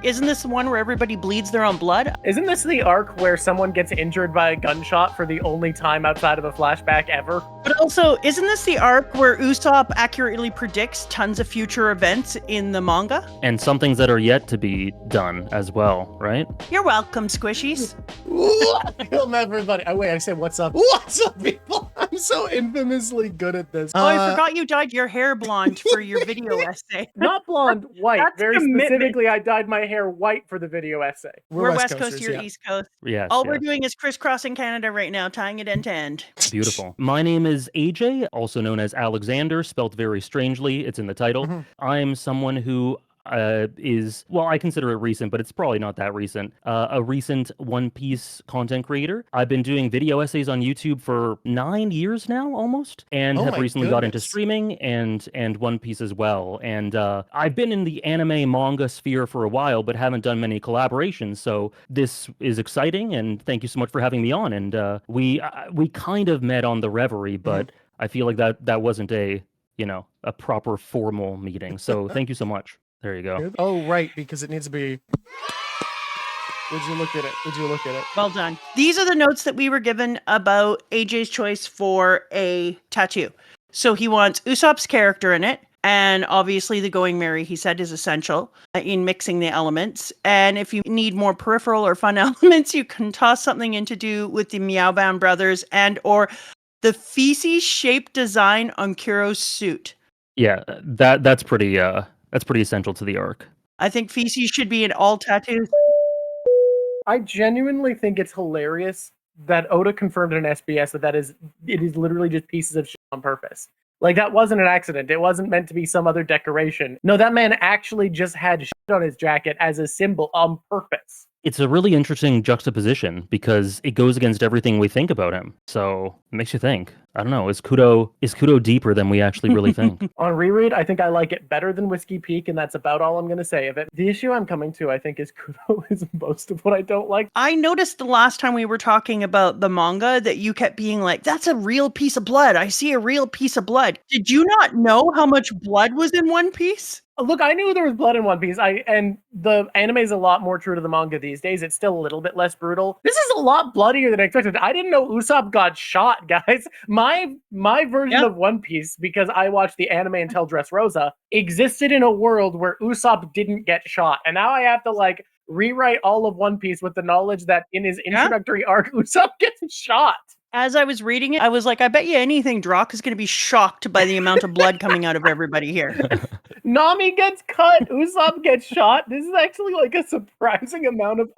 Isn't this the one where everybody bleeds their own blood? Isn't this the arc where someone gets injured by a gunshot for the only time outside of a flashback ever? But also, isn't this the arc where Usopp accurately predicts tons of future events in the manga? And some things that are yet to be done as well, right? You're welcome, squishies. Welcome, everybody. Oh, wait, I said what's up. What's up, people? I'm so infamously good at this. Oh, I forgot you dyed your hair blonde for your video essay. Not blonde, white. That's Very commitment. specifically, I dyed my hair white for the video essay. We're West Coast, Coasters, you're yeah. East Coast. Yes. All we're doing is crisscrossing Canada right now, tying it end to end. Beautiful. My name is AJ, also known as Alexander, spelt very strangely. It's in the title. I'm someone who is, well, I consider it recent, but it's probably not that recent. A recent One Piece content creator. I've been doing video essays on YouTube for 9 years now, almost, and Oh have my recently got into goodness. streaming and One Piece as well. And I've been in the anime manga sphere for a while, but haven't done many collaborations. So this is exciting, and thank you so much for having me on. And we kind of met on the Reverie, but I feel like that wasn't a proper formal meeting. So thank you so much. There you go. Oh, right, because it needs to be... Would you look at it? Would you look at it? Well done. These are the notes that we were given about AJ's choice for a tattoo. So he wants Usopp's character in it. And obviously the going merry, he said, is essential in mixing the elements. And if you need more peripheral or fun elements, you can toss something in to do with the Meowbound brothers and or the feces-shaped design on Kuro's suit. Yeah, that's pretty essential to the arc. I think feces should be in all tattoos. I genuinely think it's hilarious that Oda confirmed in SBS that it is literally just pieces of shit on purpose. Like, that wasn't an accident. It wasn't meant to be some other decoration. No, that man actually just had shit on his jacket as a symbol on purpose. It's a really interesting juxtaposition because it goes against everything we think about him. So it makes you think. I don't know. Is Kudo deeper than we actually really think? On reread, I think I like it better than Whiskey Peak, and that's about all I'm going to say of it. The issue I'm coming to, I think, is Kudo is most of what I don't like. I noticed the last time we were talking about the manga that you kept being like, that's a real piece of blood. I see a real piece of blood. Did you not know how much blood was in One Piece? Look, I knew there was blood in One Piece, and the anime is a lot more true to the manga these days. It's still a little bit less brutal. This is a lot bloodier than I expected. I didn't know Usopp got shot, guys. My version of One Piece, because I watched the anime until Dressrosa, existed in a world where Usopp didn't get shot. And now I have to, rewrite all of One Piece with the knowledge that in his introductory arc, Usopp gets shot. As I was reading it, I was like, I bet you anything Drawk is going to be shocked by the amount of blood coming out of everybody here. Nami gets cut, Usopp gets shot. This is actually a surprising amount of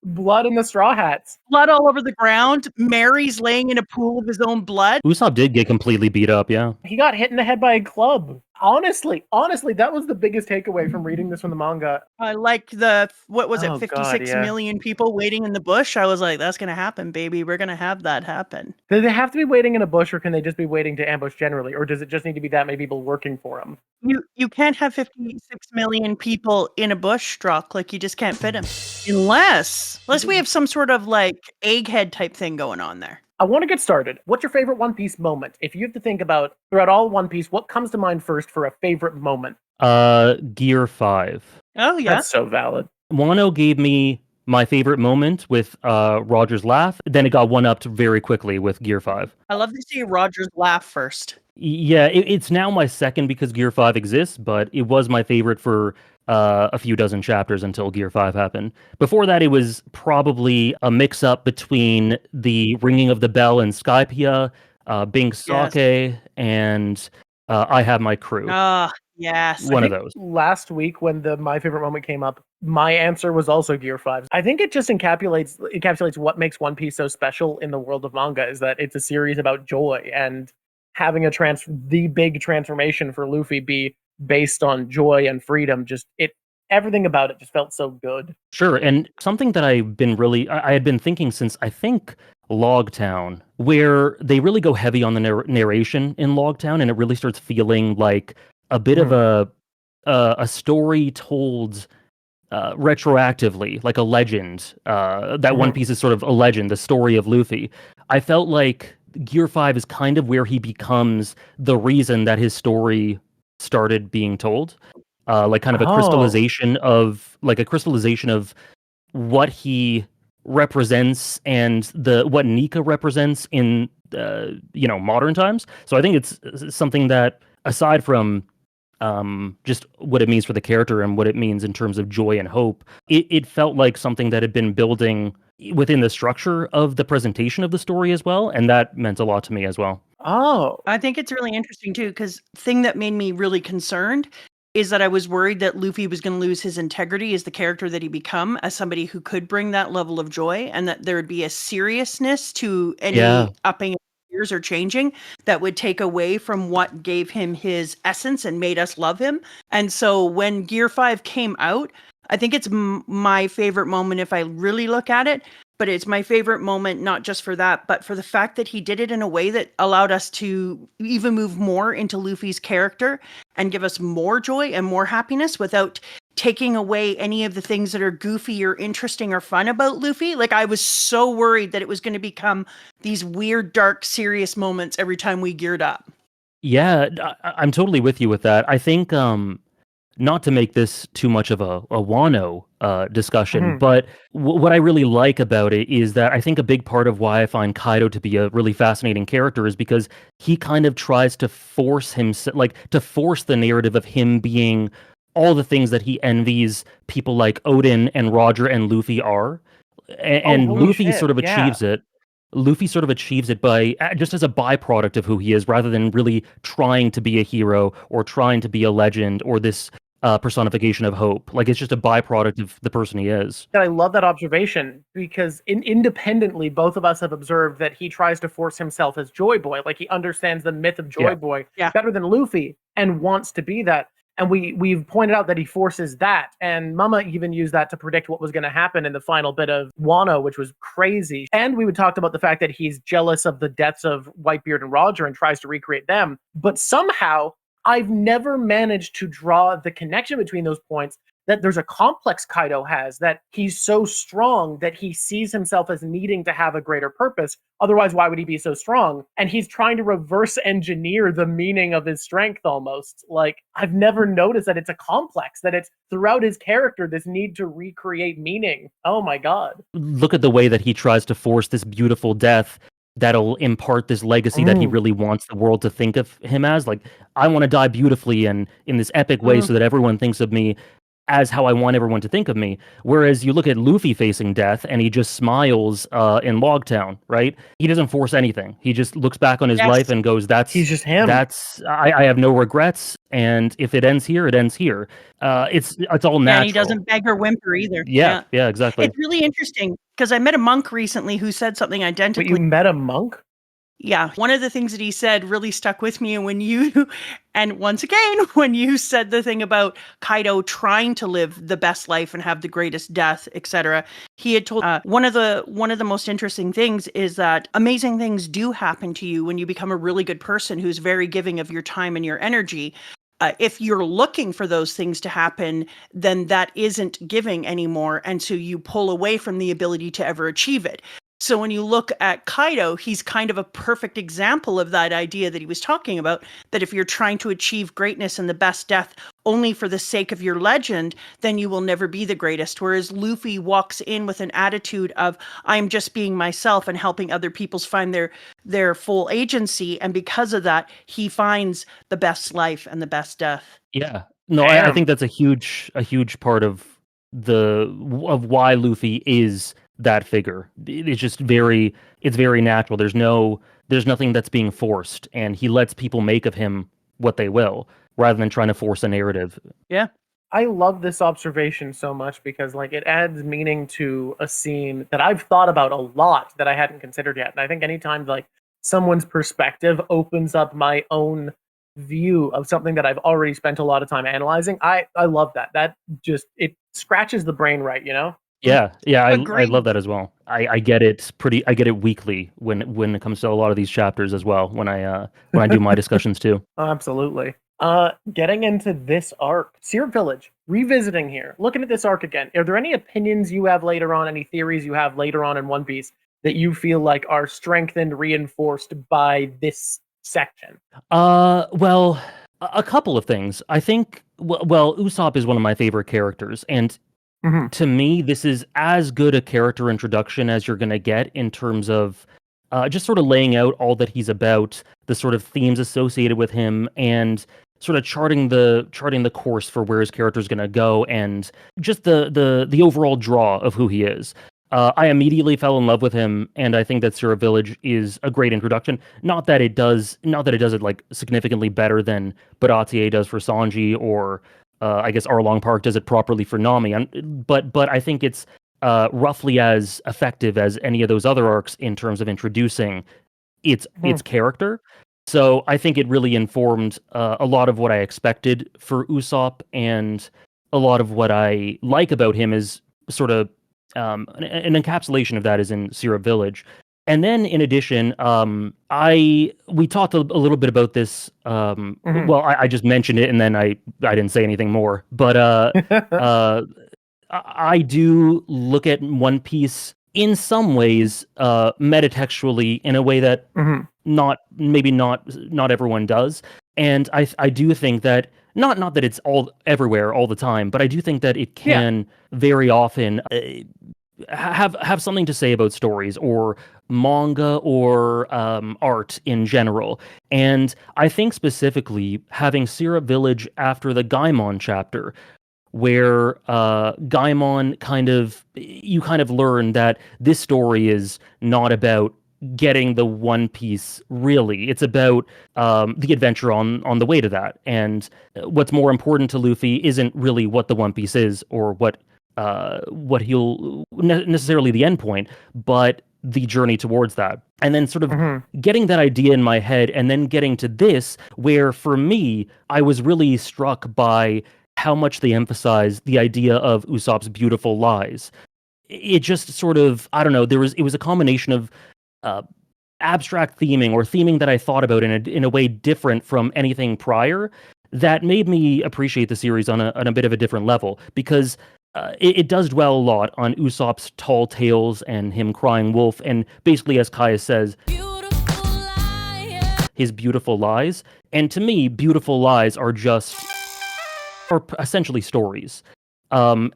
blood in the Straw Hats. Blood all over the ground. Mary's laying in a pool of his own blood. Usopp did get completely beat up, yeah. He got hit in the head by a club. Honestly, that was the biggest takeaway from reading this from the manga. Like 56 million people waiting in the bush? I was like, that's going to happen, baby. We're going to have that happen. Do they have to be waiting in a bush, or can they just be waiting to ambush generally? Or does it just need to be that many people working for them? You can't have 56 million people in a bush, Drawk. Like, you just can't fit them. Unless we have some sort of, egghead type thing going on there. I want to get started. What's your favorite One Piece moment? If you have to think about, throughout all One Piece, what comes to mind first for a favorite moment? Gear 5. Oh, yeah. That's so valid. Wano gave me my favorite moment with Roger's laugh. Then it got one-upped very quickly with Gear 5. I love to see Roger's laugh first. Yeah, it's now my second because Gear 5 exists, but it was my favorite for a few dozen chapters until Gear 5 happened. Before that, it was probably a mix-up between the ringing of the bell in Skypiea, Bing Sake, and I Have My Crew. Yes. One of those. Last week, when the My Favorite Moment came up, my answer was also Gear 5. I think it just encapsulates what makes One Piece so special in the world of manga, is that it's a series about joy, and having the big transformation for Luffy be based on joy and freedom, everything about it just felt so good. Sure, and something that I had been thinking since, I think, Logtown, where they really go heavy on the narration in Logtown, and it really starts feeling like a bit of a story told retroactively, like a legend. That One Piece is sort of a legend, the story of Luffy. I felt like Gear 5 is kind of where he becomes the reason that his story started being told. like kind of a crystallization of what he represents and what Nika represents in modern times. So I think it's something that, aside from just what it means for the character and what it means in terms of joy and hope, it felt like something that had been building within the structure of the presentation of the story as well, and that meant a lot to me as well. Oh, I think it's really interesting too, because thing that made me really concerned is that I was worried that Luffy was going to lose his integrity as the character that he become, as somebody who could bring that level of joy, and that there would be a seriousness to any upping of years or changing that would take away from what gave him his essence and made us love him. And so when Gear 5 came out, I think it's my favorite moment if I really look at it. But it's my favorite moment, not just for that, but for the fact that he did it in a way that allowed us to even move more into Luffy's character and give us more joy and more happiness without taking away any of the things that are goofy or interesting or fun about Luffy. Like, I was so worried that it was going to become these weird, dark, serious moments every time we geared up. Yeah, I'm totally with you with that. I think, not to make this too much of a Wano discussion, but what I really like about it is that I think a big part of why I find Kaido to be a really fascinating character is because he kind of tries to force himself, like, to force the narrative of him being all the things that he envies people like Odin and Roger and Luffy are. And Luffy sort of achieves it. Luffy sort of achieves it by just as a byproduct of who he is, rather than really trying to be a hero or trying to be a legend or this personification of hope. Like, it's just a byproduct of the person he is. I love that observation, because independently, both of us have observed that he tries to force himself as Joy Boy. Like, he understands the myth of Joy Boy better than Luffy and wants to be that. And we've pointed out that he forces that. And Mama even used that to predict what was going to happen in the final bit of Wano, which was crazy. And we would talk about the fact that he's jealous of the deaths of Whitebeard and Roger and tries to recreate them. But somehow, I've never managed to draw the connection between those points, that there's a complex Kaido has, that he's so strong that he sees himself as needing to have a greater purpose. Otherwise, why would he be so strong? And he's trying to reverse engineer the meaning of his strength almost. Like, I've never noticed that it's a complex, that it's throughout his character, this need to recreate meaning. Oh my God. Look at the way that he tries to force this beautiful death that'll impart this legacy that he really wants the world to think of him as. Like, I want to die beautifully and in this epic way so that everyone thinks of me as how I want everyone to think of me. Whereas you look at Luffy facing death and he just smiles in Logtown, right? He doesn't force anything. He just looks back on his life and goes, he's just him. I have no regrets. And if it ends here, it ends here. It's all natural. And he doesn't beg or whimper either. Yeah, exactly. It's really interesting because I met a monk recently who said something identical. But you met a monk? Yeah, one of the things that he said really stuck with me. And once again, when you said the thing about Kaido trying to live the best life and have the greatest death, etc., he had told one of the most interesting things is that amazing things do happen to you when you become a really good person who's very giving of your time and your energy. If you're looking for those things to happen, then that isn't giving anymore, and so you pull away from the ability to ever achieve it. So when you look at Kaido, he's kind of a perfect example of that idea that he was talking about, that if you're trying to achieve greatness and the best death only for the sake of your legend, then you will never be the greatest. Whereas Luffy walks in with an attitude of, I'm just being myself and helping other people find their full agency. And because of that, he finds the best life and the best death. Yeah. No, I think that's a huge part of why Luffy is that figure. It's just very natural. There's nothing that's being forced, and he lets people make of him what they will, rather than trying to force a narrative. Yeah. I love this observation so much because, like, it adds meaning to a scene that I've thought about a lot that I hadn't considered yet. And I think anytime, like, someone's perspective opens up my own view of something that I've already spent a lot of time analyzing, I love that. That just, it scratches the brain right, you know? Yeah, I love that as well. I get it weekly when it comes to a lot of these chapters as well, when I do my discussions too. Absolutely. Getting into this arc, Syrup Village, revisiting here, looking at this arc again. Are there any opinions you have later on, any theories you have later on in One Piece that you feel like are strengthened, reinforced by this section? Well, A couple of things. I think, well, Usopp is one of my favorite characters, and to me, this is as good a character introduction as you're going to get in terms of just sort of laying out all that he's about, the sort of themes associated with him, and sort of charting the course for where his character is going to go, and just the overall draw of who he is. I immediately fell in love with him, and I think that Syrup Village is a great introduction. Not that it does it like significantly better than Baratie does for Sanji, or I guess Arlong Park does it properly for Nami. But I think it's roughly as effective as any of those other arcs in terms of introducing its character. So I think it really informed a lot of what I expected for Usopp, and a lot of what I like about him is sort of an encapsulation of that is in Syrup Village. And then in addition, we talked a little bit about this. Well, I just mentioned it, and then I didn't say anything more. But I do look at One Piece in some ways metatextually in a way that not everyone does. And I do think that not that it's all everywhere all the time, but I do think that it can very often have something to say about stories or manga or art in general. And I think specifically having Syrup Village after the Gaimon chapter, where Gaimon you kind of learn that this story is not about getting the One Piece, really. It's about the adventure on the way to that. And what's more important to Luffy isn't really what the One Piece is, or what he'll necessarily the end point, but the journey towards that. And then sort of getting that idea in my head, and then getting to this, where for me, I was really struck by how much they emphasize the idea of Usopp's beautiful lies. It just sort of, I don't know, it was a combination of abstract theming, or theming that I thought about in a way different from anything prior, that made me appreciate the series on a bit of a different level, because it does dwell a lot on Usopp's tall tales and him crying wolf, and basically, as Kaya says, his beautiful lies. And to me, beautiful lies are essentially stories. And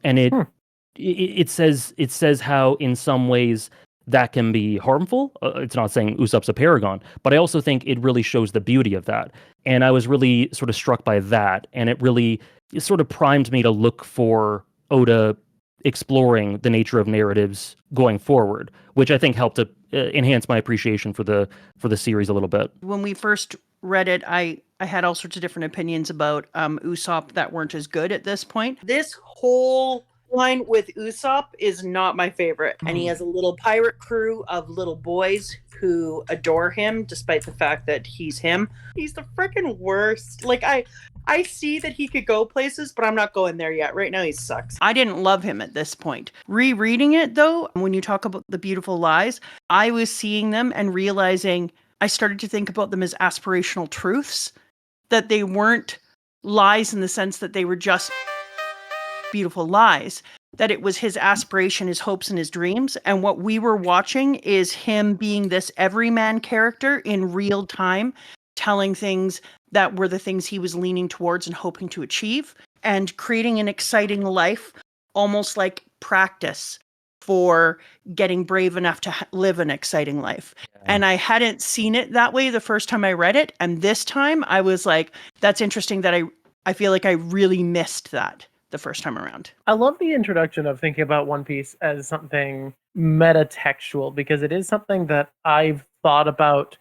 it says how in some ways that can be harmful. It's not saying Usopp's a paragon, but I also think it really shows the beauty of that. And I was really sort of struck by that, and it sort of primed me to look for Oda exploring the nature of narratives going forward, which I think helped to enhance my appreciation for the series a little bit. When we first read it, I had all sorts of different opinions about Usopp that weren't as good at this point. This whole line with Usopp is not my favorite. And he has a little pirate crew of little boys who adore him, despite the fact that he's him. He's the freaking worst. Like, I see that he could go places, but I'm not going there yet. Right now, he sucks. I didn't love him at this point. Rereading it, though, when you talk about the beautiful lies, I was seeing them and realizing I started to think about them as aspirational truths, that they weren't lies in the sense that they were just beautiful lies, that it was his aspiration, his hopes, and his dreams. And what we were watching is him being this everyman character in real time, telling things that were the things he was leaning towards and hoping to achieve, and creating an exciting life, almost like practice for getting brave enough to live an exciting life. Yeah. And I hadn't seen it that way the first time I read it. And this time I was like, that's interesting, that I feel like I really missed that the first time around. I love the introduction of thinking about One Piece as something metatextual, because it is something that I've thought about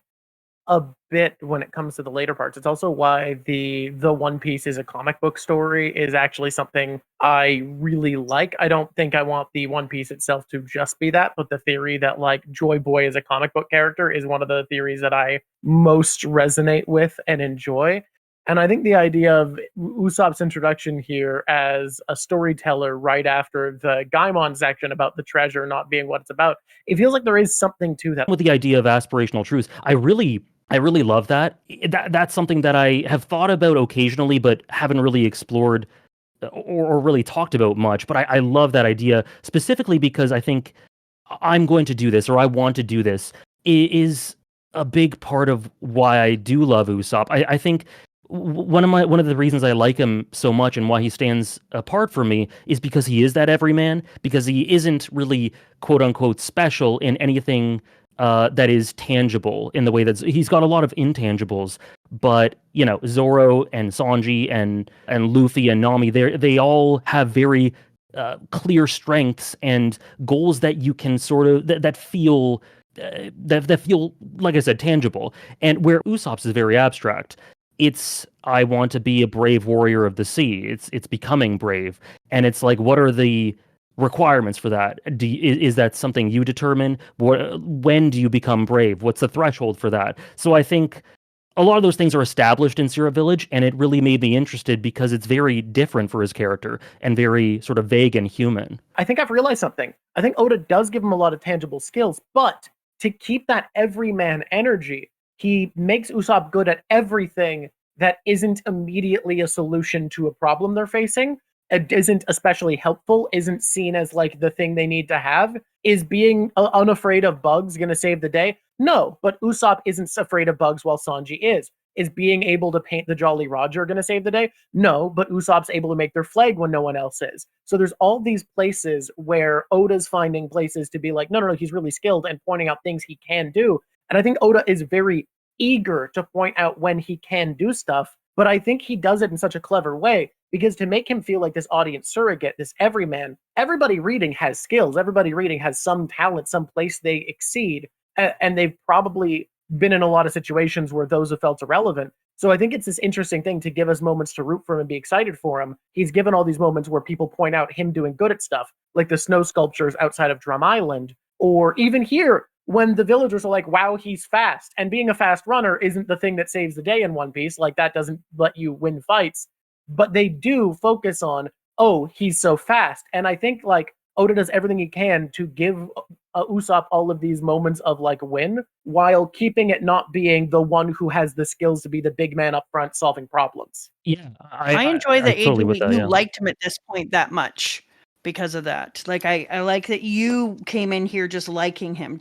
a bit when it comes to the later parts. It's also why the One Piece is a comic book story is actually something I really like. I don't think I want the One Piece itself to just be that, but the theory that like Joy Boy is a comic book character is one of the theories that I most resonate with and enjoy. And I think the idea of Usopp's introduction here as a storyteller right after the Gaimon section about the treasure not being what it's about, it feels like there is something to that. With the idea of aspirational truths, I really love that. That's something that I have thought about occasionally, but haven't really explored or really talked about much. But I love that idea, specifically because I think I'm going to do this, or I want to do this, is a big part of why I do love Usopp. I think one of the reasons I like him so much and why he stands apart from me is because he is that everyman, because he isn't really quote unquote special in anything that is tangible in the way that he's got a lot of intangibles. But Zoro and Sanji and Luffy and Nami, they all have very clear strengths and goals that you can sort of that feel that feel, like I said, tangible. And where Usopp's is very abstract. It's, I want to be a brave warrior of the sea. It's becoming brave, and it's like, what are the requirements for that? Is that something you determine? When do you become brave? What's the threshold for that? So I think a lot of those things are established in Syrup Village, and it really made me interested because it's very different for his character and very sort of vague and human. I think I've realized something. I think Oda does give him a lot of tangible skills, but to keep that everyman energy, he makes Usopp good at everything that isn't immediately a solution to a problem they're facing. It isn't especially helpful, isn't seen as like the thing they need to have. Is being unafraid of bugs going to save the day? No, but Usopp isn't afraid of bugs while Sanji is. Is being able to paint the Jolly Roger going to save the day? No, but Usopp's able to make their flag when no one else is. So there's all these places where Oda's finding places to be like, no, he's really skilled and pointing out things he can do. And I think Oda is very eager to point out when he can do stuff, but I think he does it in such a clever way, because to make him feel like this audience surrogate, this everyman, everybody reading has skills, everybody reading has some talent, some place they exceed, and they've probably been in a lot of situations where those have felt irrelevant. So I think it's this interesting thing to give us moments to root for him and be excited for him. He's given all these moments where people point out him doing good at stuff, like the snow sculptures outside of Drum Island, or even here, when the villagers are like, wow, he's fast. And being a fast runner isn't the thing that saves the day in One Piece. Like, that doesn't let you win fights. But they do focus on, oh, he's so fast. And I think, like, Oda does everything he can to give Usopp all of these moments of, like, win, while keeping it not being the one who has the skills to be the big man up front solving problems. Yeah. I enjoy that, totally AJ, you liked him at this point that much. Because of that, like I like that you came in here just liking him.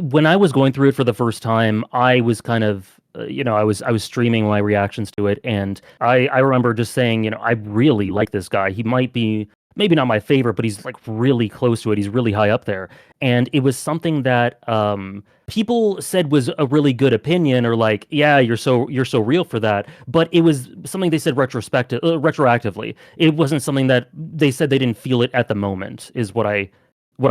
When I was going through it for the first time, I was kind of I was streaming my reactions to it, and I remember just saying, I really like this guy. He might be maybe not my favorite, but he's like really close to it. He's really high up there, and it was something that people said was a really good opinion, or like, yeah, you're so real for that. But it was something they said retroactively. It wasn't something that they said they didn't feel it at the moment. Is what I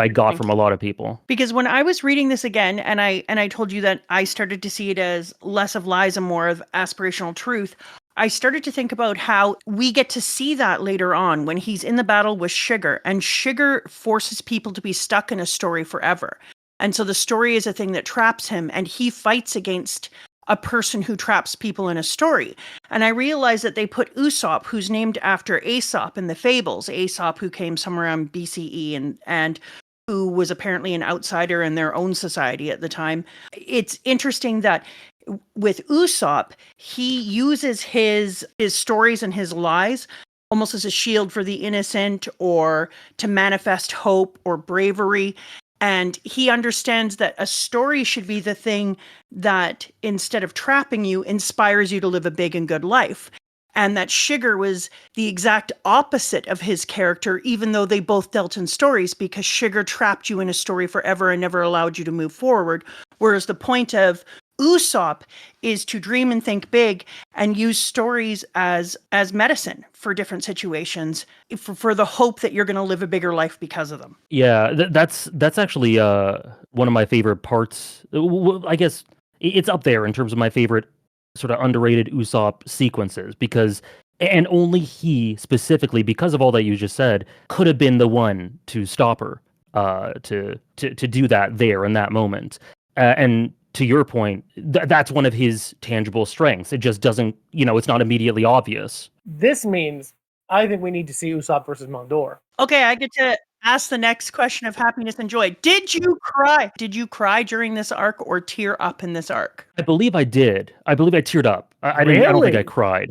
got from a lot of people. Because when I was reading this again, and I told you that I started to see it as less of lies and more of aspirational truth, I started to think about how we get to see that later on when he's in the battle with Sugar, and Sugar forces people to be stuck in a story forever. And so the story is a thing that traps him, and he fights against a person who traps people in a story. And I realized that they put Usopp, who's named after Aesop in the fables, Aesop who came somewhere around BCE and who was apparently an outsider in their own society at the time. It's interesting that with Usopp, he uses his stories and his lies almost as a shield for the innocent, or to manifest hope or bravery. And he understands that a story should be the thing that, instead of trapping you, inspires you to live a big and good life. And that Sugar was the exact opposite of his character, even though they both dealt in stories, because Sugar trapped you in a story forever and never allowed you to move forward. Whereas the point of Usopp is to dream and think big and use stories as medicine for different situations, for the hope that you're going to live a bigger life because of them. Yeah, that's actually one of my favorite parts. I guess it's up there in terms of my favorite sort of underrated Usopp sequences, because, and only he specifically, because of all that you just said, could have been the one to stop her, to do that there in that moment. And to your point, that's one of his tangible strengths. It just doesn't, it's not immediately obvious. This means I think we need to see Usopp versus Mondor. Okay, I get to ask the next question of happiness and joy. Did you cry? Did you cry during this arc or tear up in this arc? I believe I did. I believe I teared up. I didn't. I don't think I cried.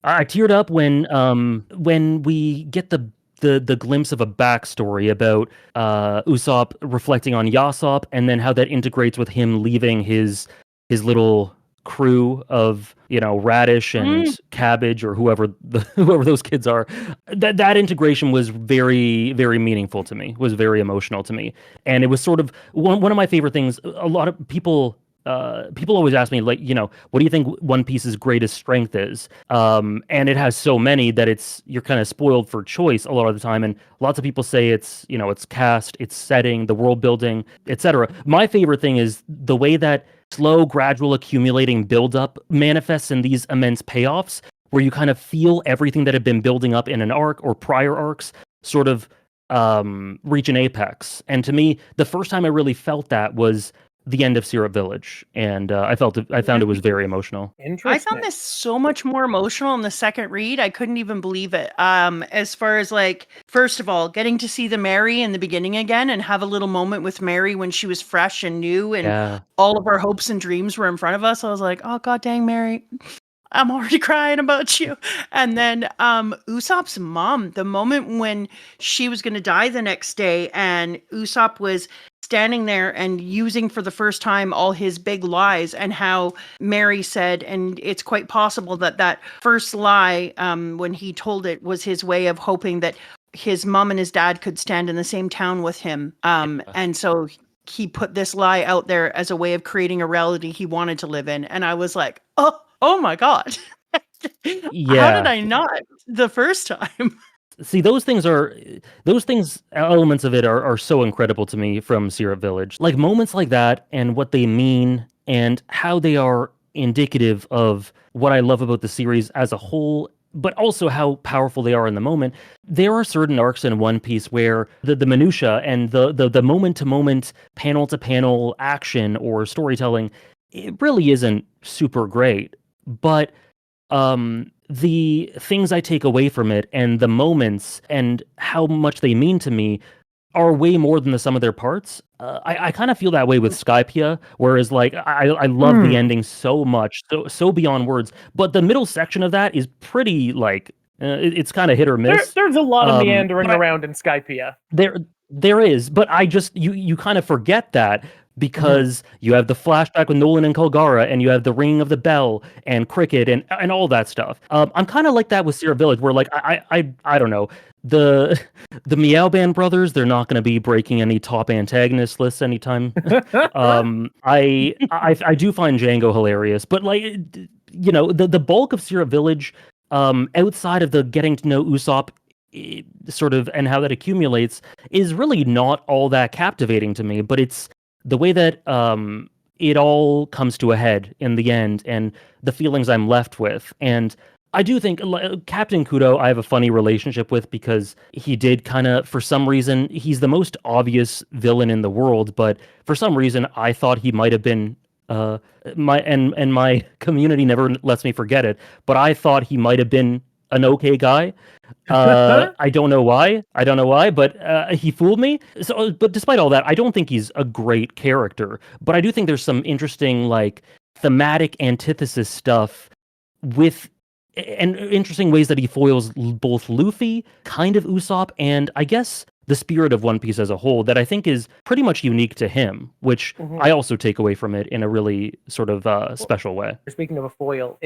I teared up when we get the glimpse of a backstory about Usopp reflecting on Yasopp, and then how that integrates with him leaving his little crew of, Radish and Cabbage or whoever those kids are. That integration was very, very meaningful to me, was very emotional to me. And it was sort of one of my favorite things. A lot of people always ask me, like, what do you think One Piece's greatest strength is? And it has so many that you're kind of spoiled for choice a lot of the time. And lots of people say it's cast, its setting, the world building, etc. My favorite thing is the way that slow, gradual accumulating buildup manifests in these immense payoffs, where you kind of feel everything that had been building up in an arc or prior arcs sort of reach an apex. And to me, the first time I really felt that was the end of Syrup Village, and I found it was very emotional. Interesting. I found this so much more emotional in the second read. I couldn't even believe it. As far as, like, first of all, getting to see the Mary in the beginning again and have a little moment with Mary when she was fresh and new and all of our hopes and dreams were in front of us. I was like, oh, god dang, Mary, I'm already crying about you. And then Usopp's mom, the moment when she was going to die the next day and Usopp was standing there and using for the first time all his big lies, and how Mary said, and it's quite possible that first lie, when he told it, was his way of hoping that his mom and his dad could stand in the same town with him. And so he put this lie out there as a way of creating a reality he wanted to live in. And I was like, oh my God. How did I not the first time? See, elements of it are so incredible to me from Syrup Village. Like, moments like that and what they mean and how they are indicative of what I love about the series as a whole, but also how powerful they are in the moment. There are certain arcs in One Piece where the minutia and the moment-to-moment, panel-to-panel action or storytelling, it really isn't super great. But the things I take away from it and the moments and how much they mean to me are way more than the sum of their parts. I kind of feel that way with Skypiea, whereas, like, I love the ending so much, so beyond words. But the middle section of that is pretty, like, it's kind of hit or miss. There's a lot of meandering around in Skypiea. There is, but you kind of forget that, because you have the flashback with Nolan and Colgara, and you have the ringing of the bell and Cricket and all that stuff. I'm kind of like that with Syrup Village, where, like, I don't know, the Meow Band brothers, they're not going to be breaking any top antagonist lists anytime. I do find Django hilarious, but, like, the bulk of Syrup Village, outside of the getting to know Usopp sort of and how that accumulates, is really not all that captivating to me. But it's the way that it all comes to a head in the end, and the feelings I'm left with. And I do think Captain Kudo I have a funny relationship with, because he did kind of, for some reason, he's the most obvious villain in the world, but for some reason I thought he might have been my community never lets me forget it, but I thought he might have been an okay guy. I don't know why, but he fooled me. So, but despite all that, I don't think he's a great character, but I do think there's some interesting, like, thematic antithesis stuff with, and interesting ways that he foils both Luffy, kind of Usopp, and I guess the spirit of One Piece as a whole, that I think is pretty much unique to him, which I also take away from it in a really sort of special way. Speaking of a foil,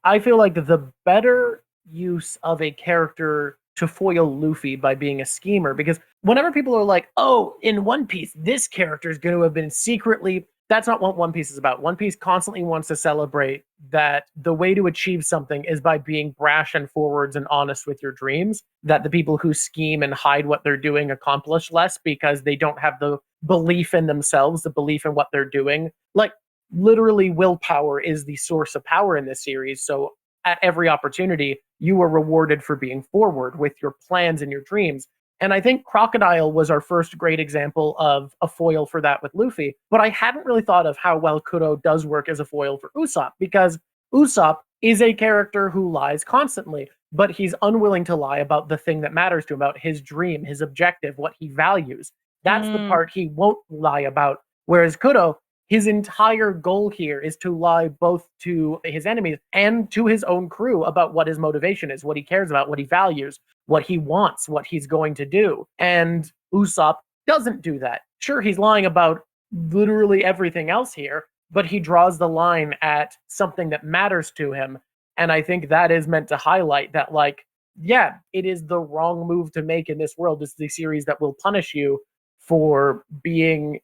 I feel like the better use of a character to foil Luffy by being a schemer, because whenever people are like, oh, in One Piece, this character is going to have been secretly, that's not what One Piece is about. One Piece constantly wants to celebrate that the way to achieve something is by being brash and forwards and honest with your dreams, that the people who scheme and hide what they're doing accomplish less because they don't have the belief in themselves, the belief in what they're doing. Like, literally, willpower is the source of power in this series. So at every opportunity, you are rewarded for being forward with your plans and your dreams. And I think Crocodile was our first great example of a foil for that with Luffy. But I hadn't really thought of how well Kudo does work as a foil for Usopp, because Usopp is a character who lies constantly, but he's unwilling to lie about the thing that matters to him, about his dream, his objective, what he values. That's the part he won't lie about. Whereas Kudo, his entire goal here is to lie both to his enemies and to his own crew about what his motivation is, what he cares about, what he values, what he wants, what he's going to do. And Usopp doesn't do that. Sure, he's lying about literally everything else here, but he draws the line at something that matters to him. And I think that is meant to highlight that, like, yeah, it is the wrong move to make in this world. This is a series that will punish you for being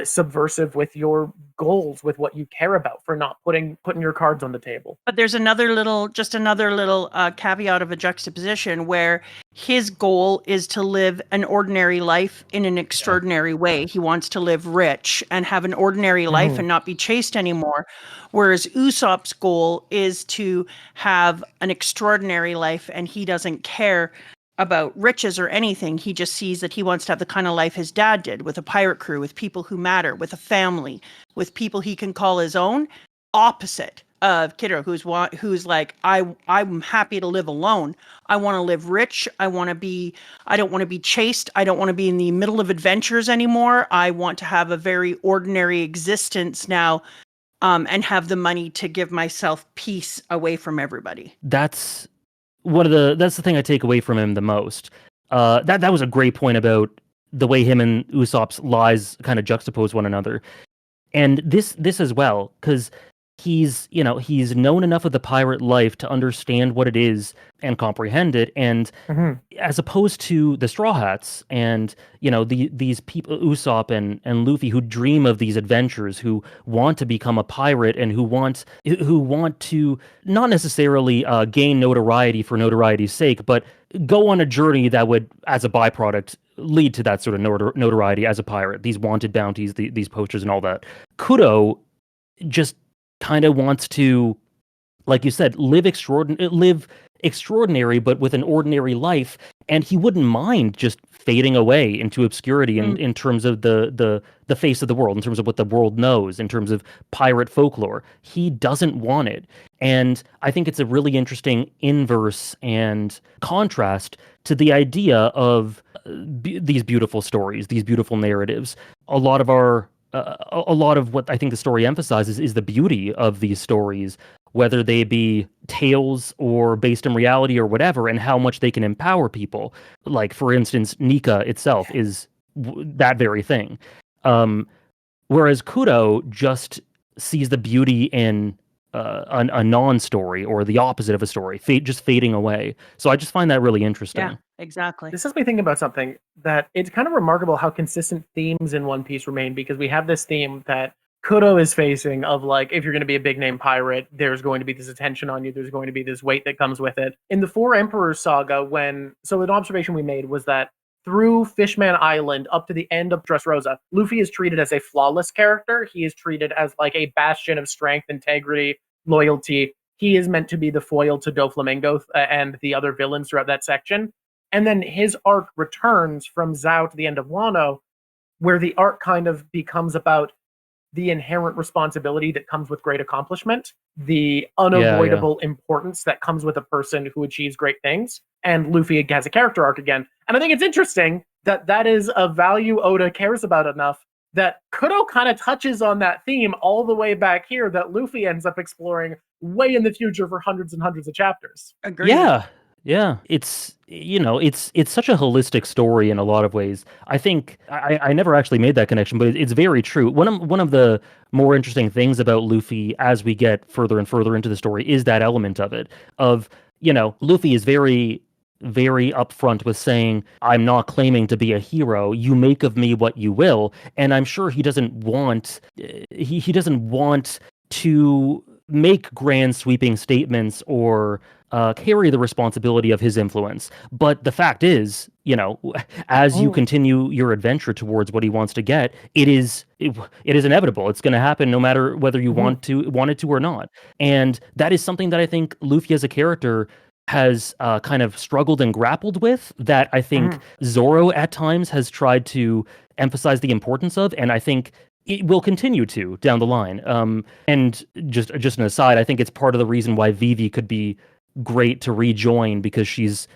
subversive with your goals, with what you care about, for not putting your cards on the table. But there's another little caveat of a juxtaposition where his goal is to live an ordinary life in an extraordinary way. He wants to live rich and have an ordinary life and not be chased anymore. Whereas Usopp's goal is to have an extraordinary life, and he doesn't care about riches or anything. He just sees that he wants to have the kind of life his dad did, with a pirate crew, with people who matter, with a family, with people he can call his own. Opposite of Kiddo, who's like, I'm happy to live alone. I want to live rich. I don't want to be chased. I don't want to be in the middle of adventures anymore. I want to have a very ordinary existence now, and have the money to give myself peace away from everybody. That's the thing I take away from him the most. That was a great point about the way him and Usopp's lies kind of juxtapose one another. And this as well, because he's known enough of the pirate life to understand what it is and comprehend it. And as opposed to the Straw Hats and, these people, Usopp and Luffy, who dream of these adventures, who want to become a pirate and who want to not necessarily gain notoriety for notoriety's sake, but go on a journey that would, as a byproduct, lead to that sort of notoriety as a pirate. These wanted bounties, these posters and all that. Kudo just kind of wants to, like you said, live extraordinary, but with an ordinary life, and he wouldn't mind just fading away into obscurity in terms of the face of the world, in terms of what the world knows, in terms of pirate folklore. He doesn't want it. And I think it's a really interesting inverse and contrast to the idea of these beautiful stories, these beautiful narratives. A lot of what I think the story emphasizes is the beauty of these stories, whether they be tales or based in reality or whatever, and how much they can empower people. Like, for instance, Nika itself is that very thing. Whereas Kudo just sees the beauty in a non-story, or the opposite of a story, just fading away. So I just find that really interesting. Yeah, exactly. This has me thinking about something that it's kind of remarkable how consistent themes in One Piece remain, because we have this theme that Kudo is facing of, like, if you're going to be a big name pirate, there's going to be this attention on you, there's going to be this weight that comes with it. In the Four Emperors saga, an observation we made was that through Fishman Island up to the end of Dressrosa, Luffy is treated as a flawless character. He is treated as like a bastion of strength, integrity, loyalty. He is meant to be the foil to Doflamingo and the other villains throughout that section. And then his arc returns from Zhao to the end of Wano, where the arc kind of becomes about the inherent responsibility that comes with great accomplishment, the unavoidable importance that comes with a person who achieves great things. And Luffy has a character arc again. And I think it's interesting that is a value Oda cares about enough that Kudo kind of touches on that theme all the way back here, that Luffy ends up exploring way in the future for hundreds and hundreds of chapters. Agreed. Yeah, it's such a holistic story in a lot of ways. I think I never actually made that connection, but it's very true. One of the more interesting things about Luffy as we get further and further into the story is that element of it. Luffy is very, very upfront with saying, I'm not claiming to be a hero. You make of me what you will. And I'm sure he doesn't want to make grand sweeping statements or carry the responsibility of his influence. But the fact is, as you continue your adventure towards what he wants to get, it is inevitable. It's going to happen no matter whether you want it to or not. And that is something that I think Luffy as a character has kind of struggled and grappled with, that I think Zoro at times has tried to emphasize the importance of, and I think it will continue to down the line. And just an aside, I think it's part of the reason why Vivi could be great to rejoin, because she's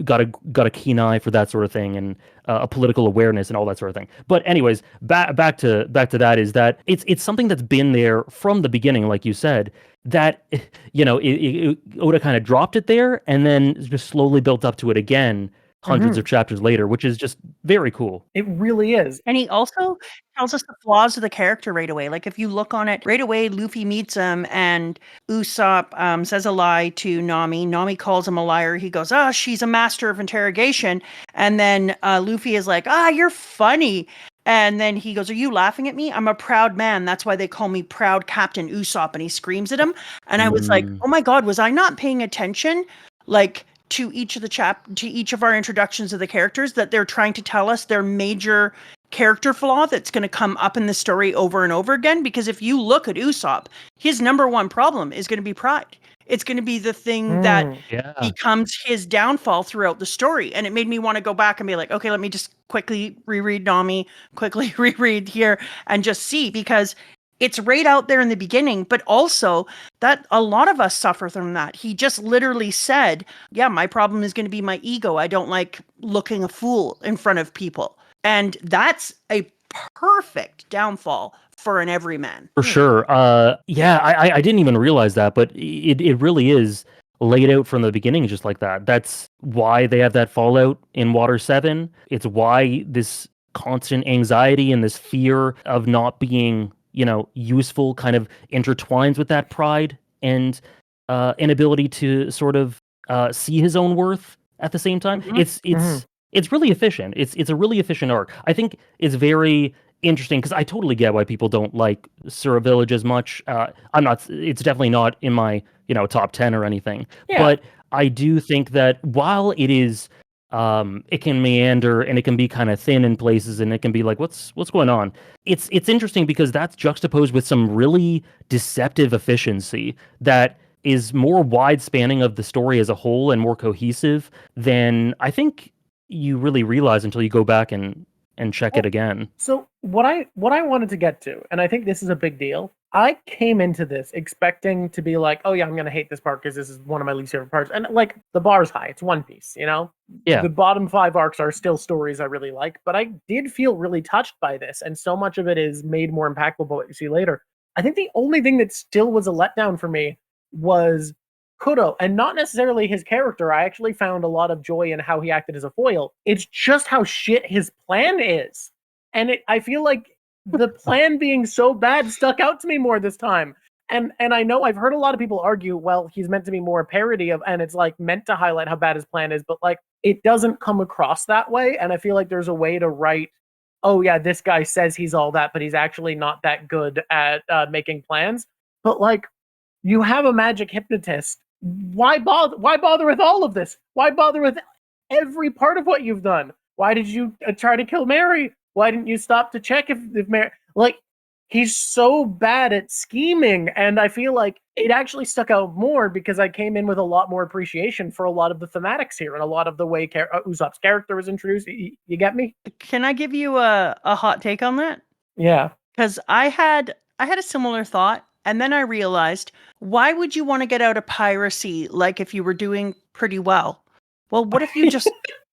got a keen eye for that sort of thing, and a political awareness and all that sort of thing. But anyways, back to that is that it's something that's been there from the beginning, like you said, that Oda kind of dropped it there and then just slowly built up to it again hundreds of chapters later, which is just very cool. It really is. And he also tells us the flaws of the character right away. Like if you look on it right away, Luffy meets him and Usopp says a lie to Nami. Nami calls him a liar. He goes, she's a master of interrogation. And then Luffy is like, you're funny. And then he goes, are you laughing at me? I'm a proud man. That's why they call me Proud Captain Usopp. And he screams at him. And I was like, oh my God, was I not paying attention? Like to each of to each of our introductions of the characters, that they're trying to tell us their major character flaw that's going to come up in the story over and over again. Because if you look at Usopp, his number one problem is going to be pride. It's going to be the thing that becomes his downfall throughout the story. And it made me want to go back and be like, okay, let me just quickly reread Nami, quickly reread here and just see, because it's right out there in the beginning, but also that a lot of us suffer from that. He just literally said, yeah, my problem is going to be my ego. I don't like looking a fool in front of people. And that's a perfect downfall for an everyman. For sure. I didn't even realize that, but it really is laid out from the beginning just like that. That's why they have that fallout in Water 7. It's why this constant anxiety and this fear of not being, useful kind of intertwines with that pride and inability to sort of see his own worth at the same time. It's really efficient. It's a really efficient arc. I think it's very interesting because I totally get why people don't like Sura Village as much. It's definitely not in my top 10 or anything. Yeah. But I do think that while it is it can meander and it can be kind of thin in places and it can be like what's going on, it's interesting because that's juxtaposed with some really deceptive efficiency that is more wide spanning of the story as a whole and more cohesive than I think you really realize until you go back and check it again. So what I wanted to get to, and I think this is a big deal, I came into this expecting to be like, oh yeah, I'm going to hate this part because this is one of my least favorite parts. And like the bar's high. It's One Piece, Yeah. The bottom 5 arcs are still stories I really like, but I did feel really touched by this. And so much of it is made more impactful by what you see later. I think the only thing that still was a letdown for me was Kuro, and not necessarily his character. I actually found a lot of joy in how he acted as a foil. It's just how shit his plan is. And I feel like the plan being so bad stuck out to me more this time. And I know I've heard a lot of people argue, well, he's meant to be more a parody of, and it's like meant to highlight how bad his plan is, but like it doesn't come across that way. And I feel like there's a way to write, oh yeah, this guy says he's all that, but he's actually not that good at making plans. But like, you have a magic hypnotist. Why bother with all of this? Why bother with every part of what you've done? Why did you try to kill Mary? Why didn't you stop to check if Mary... Like, he's so bad at scheming, and I feel like it actually stuck out more because I came in with a lot more appreciation for a lot of the thematics here and a lot of the way Usopp's character was introduced. You get me? Can I give you a hot take on that? Yeah. Because I had a similar thought. And then I realized, why would you want to get out of piracy like if you were doing pretty well? Well, what if you just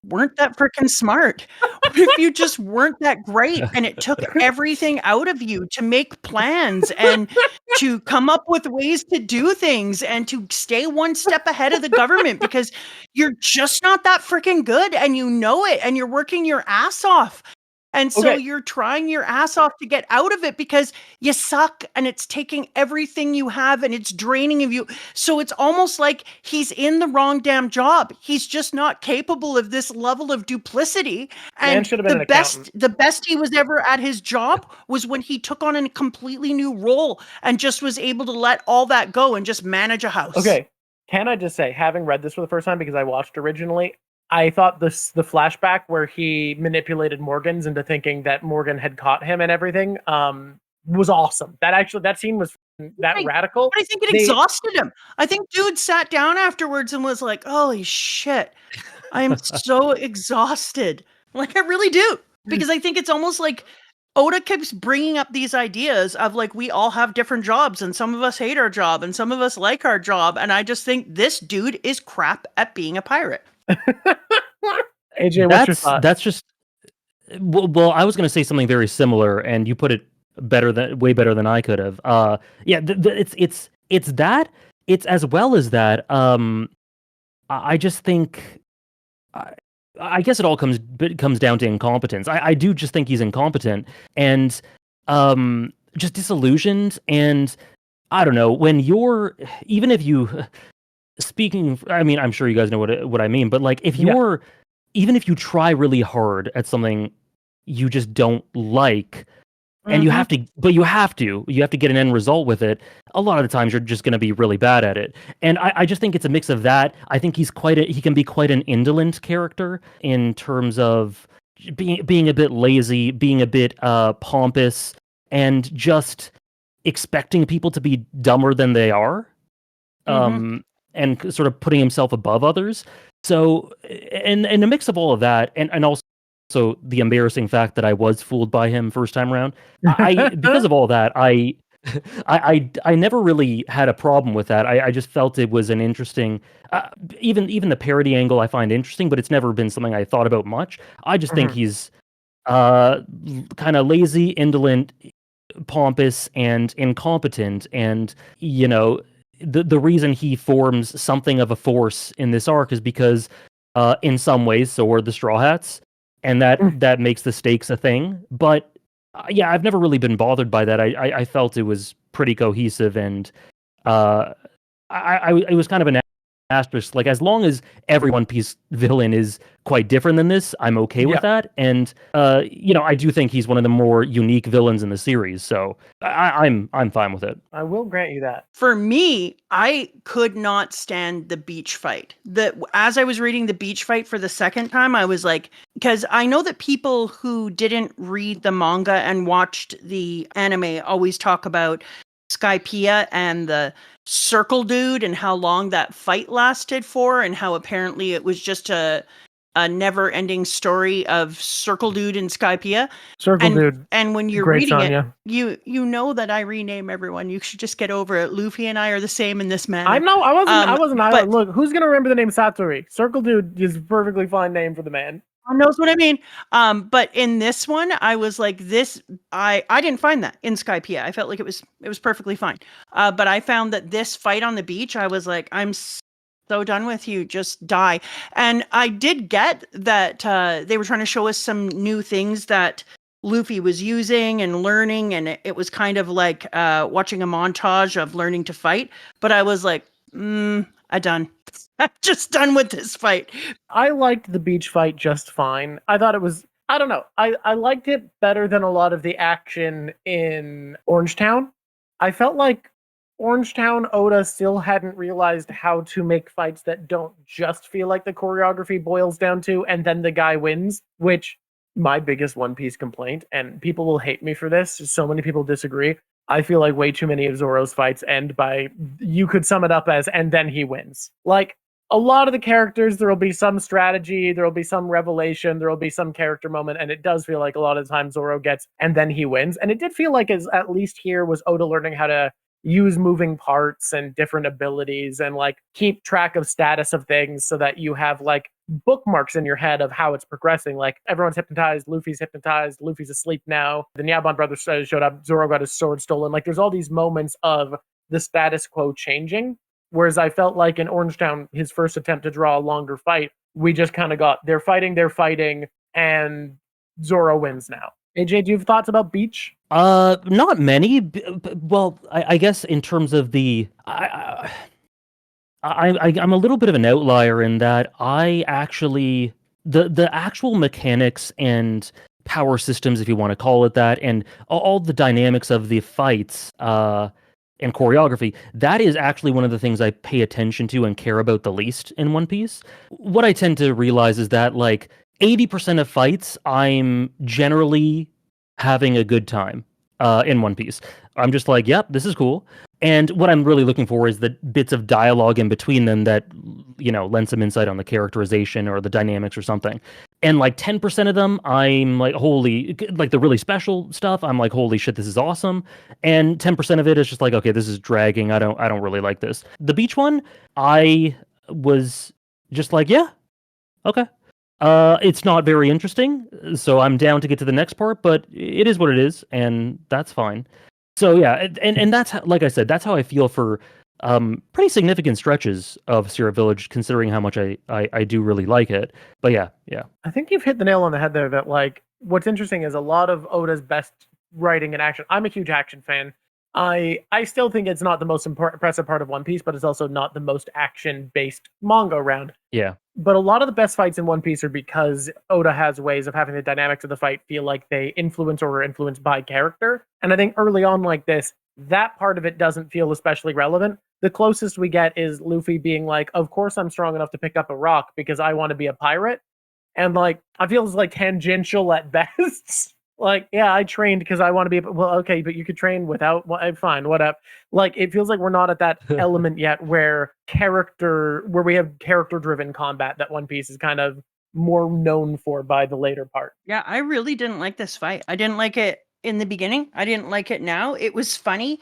weren't that freaking smart? What if you just weren't that great and it took everything out of you to make plans and to come up with ways to do things and to stay one step ahead of the government because you're just not that freaking good and you know it and you're working your ass off. And so you're trying your ass off to get out of it because you suck and it's taking everything you have and it's draining of you. So it's almost like he's in the wrong damn job. He's just not capable of this level of duplicity. And the best he was ever at his job was when he took on a completely new role and just was able to let all that go and just manage a house. Okay. Can I just say, having read this for the first time because I watched originally, I thought the flashback where he manipulated Morgan's into thinking that Morgan had caught him and everything was awesome. That scene was radical. But I think it exhausted him. I think dude sat down afterwards and was like, holy shit, I am so exhausted. Like, I really do. Because I think it's almost like Oda keeps bringing up these ideas of like, we all have different jobs and some of us hate our job and some of us like our job. And I just think this dude is crap at being a pirate. AJ, what's your thought? That's just well, I was going to say something very similar, and you put it way better than I could have. It's that. It's as well as that. I just think I guess it all comes down to incompetence. I do just think he's incompetent and just disillusioned. And I don't know, when you're, even if you, speaking, I mean, I'm sure you guys know what I mean, but like if you're, even if you try really hard at something you just don't like, and you have to get an end result with it. A lot of the times you're just going to be really bad at it. And I just think it's a mix of that. I think he can be quite an indolent character in terms of being a bit lazy, being a bit pompous, and just expecting people to be dumber than they are. And sort of putting himself above others. So, and a mix of all of that, and also the embarrassing fact that I was fooled by him first time around. Because of all that, I never really had a problem with that. I just felt it was an interesting, even the parody angle I find interesting, but it's never been something I thought about much. I just think he's kind of lazy, indolent, pompous, and incompetent, and the reason he forms something of a force in this arc is because in some ways so are the Straw Hats, and that makes the stakes a thing. But yeah, I've never really been bothered by that. I felt it was pretty cohesive, and it was kind of an asterisk. Like, as long as every One Piece villain is quite different than this, I'm okay with that. And I do think he's one of the more unique villains in the series, so I'm fine with it. I will grant you that. For me, I could not stand the beach fight. As I was reading the beach fight for the second time, I was like, because I know that people who didn't read the manga and watched the anime always talk about Skypiea and the Circle Dude and how long that fight lasted for, and how apparently it was just a never-ending story of Circle Dude and Skypiea. Dude. And when you're reading it, you know that I rename everyone. You should just get over it. Luffy and I are the same in this manner. I know. I wasn't. But look, who's gonna remember the name Satori? Circle Dude is a perfectly fine name for the man. Knows what I mean. But in this one, I was like, I didn't find that in Skypiea. I felt like it was perfectly fine. But I found that this fight on the beach, I was like, I'm so done with you, just die. And I did get that they were trying to show us some new things that Luffy was using and learning, and it was kind of like watching a montage of learning to fight. But I was like, I'm done. I'm just done with this fight. I liked the beach fight just fine. I thought it was, I don't know, I liked it better than a lot of the action in Orangetown. I felt like Orangetown, Oda still hadn't realized how to make fights that don't just feel like the choreography boils down to, and then the guy wins, which my biggest One Piece complaint, and people will hate me for this, so many people disagree. I feel like way too many of Zoro's fights end by, you could sum it up as, and then he wins. Like, a lot of the characters, there will be some strategy, there will be some revelation, there will be some character moment, and it does feel like a lot of the time Zoro gets, and then he wins. And it did feel like, at least here, was Oda learning how to use moving parts and different abilities and like keep track of status of things so that you have like bookmarks in your head of how it's progressing. Like, everyone's hypnotized, Luffy's asleep now, the Nyabon brothers showed up, Zoro got his sword stolen. Like, there's all these moments of the status quo changing. Whereas I felt like in Orangetown, his first attempt to draw a longer fight, we just kind of got, they're fighting, and Zoro wins now. AJ, do you have thoughts about Beach? Not many. Well, I guess in terms of the, I'm a little bit of an outlier in that I actually, the actual mechanics and power systems, if you want to call it that, and all the dynamics of the fights, and choreography, that is actually one of the things I pay attention to and care about the least in One Piece. What I tend to realize is that like 80% of fights, I'm generally having a good time in One Piece. I'm just like, yep, this is cool. And what I'm really looking for is the bits of dialogue in between them that, lend some insight on the characterization or the dynamics or something. And like 10% of them, I'm like, holy, like the really special stuff, I'm like, holy shit, this is awesome. And 10% of it is just like, okay, this is dragging. I don't really like this. The beach one, I was just like, yeah, okay. It's not very interesting, so I'm down to get to the next part, but it is what it is, and that's fine. So yeah, and that's how, like I said, that's how I feel for pretty significant stretches of Syrup Village, considering how much I do really like it. But yeah. I think you've hit the nail on the head there. That like, what's interesting is a lot of Oda's best writing and action. I'm a huge action fan. I still think it's not the most impressive part of One Piece, but it's also not the most action-based manga around. Yeah. But a lot of the best fights in One Piece are because Oda has ways of having the dynamics of the fight feel like they influence or are influenced by character. And I think early on like this, that part of it doesn't feel especially relevant. The closest we get is Luffy being like, of course I'm strong enough to pick up a rock because I want to be a pirate. And like, I feel it's like tangential at best. Like, yeah, I trained because I want to be, well, okay, but you could train without, well, fine, whatever. Like, it feels like we're not at that element yet where we have character-driven combat that One Piece is kind of more known for by the later part. Yeah, I really didn't like this fight. I didn't like it in the beginning. I didn't like it now. It was funny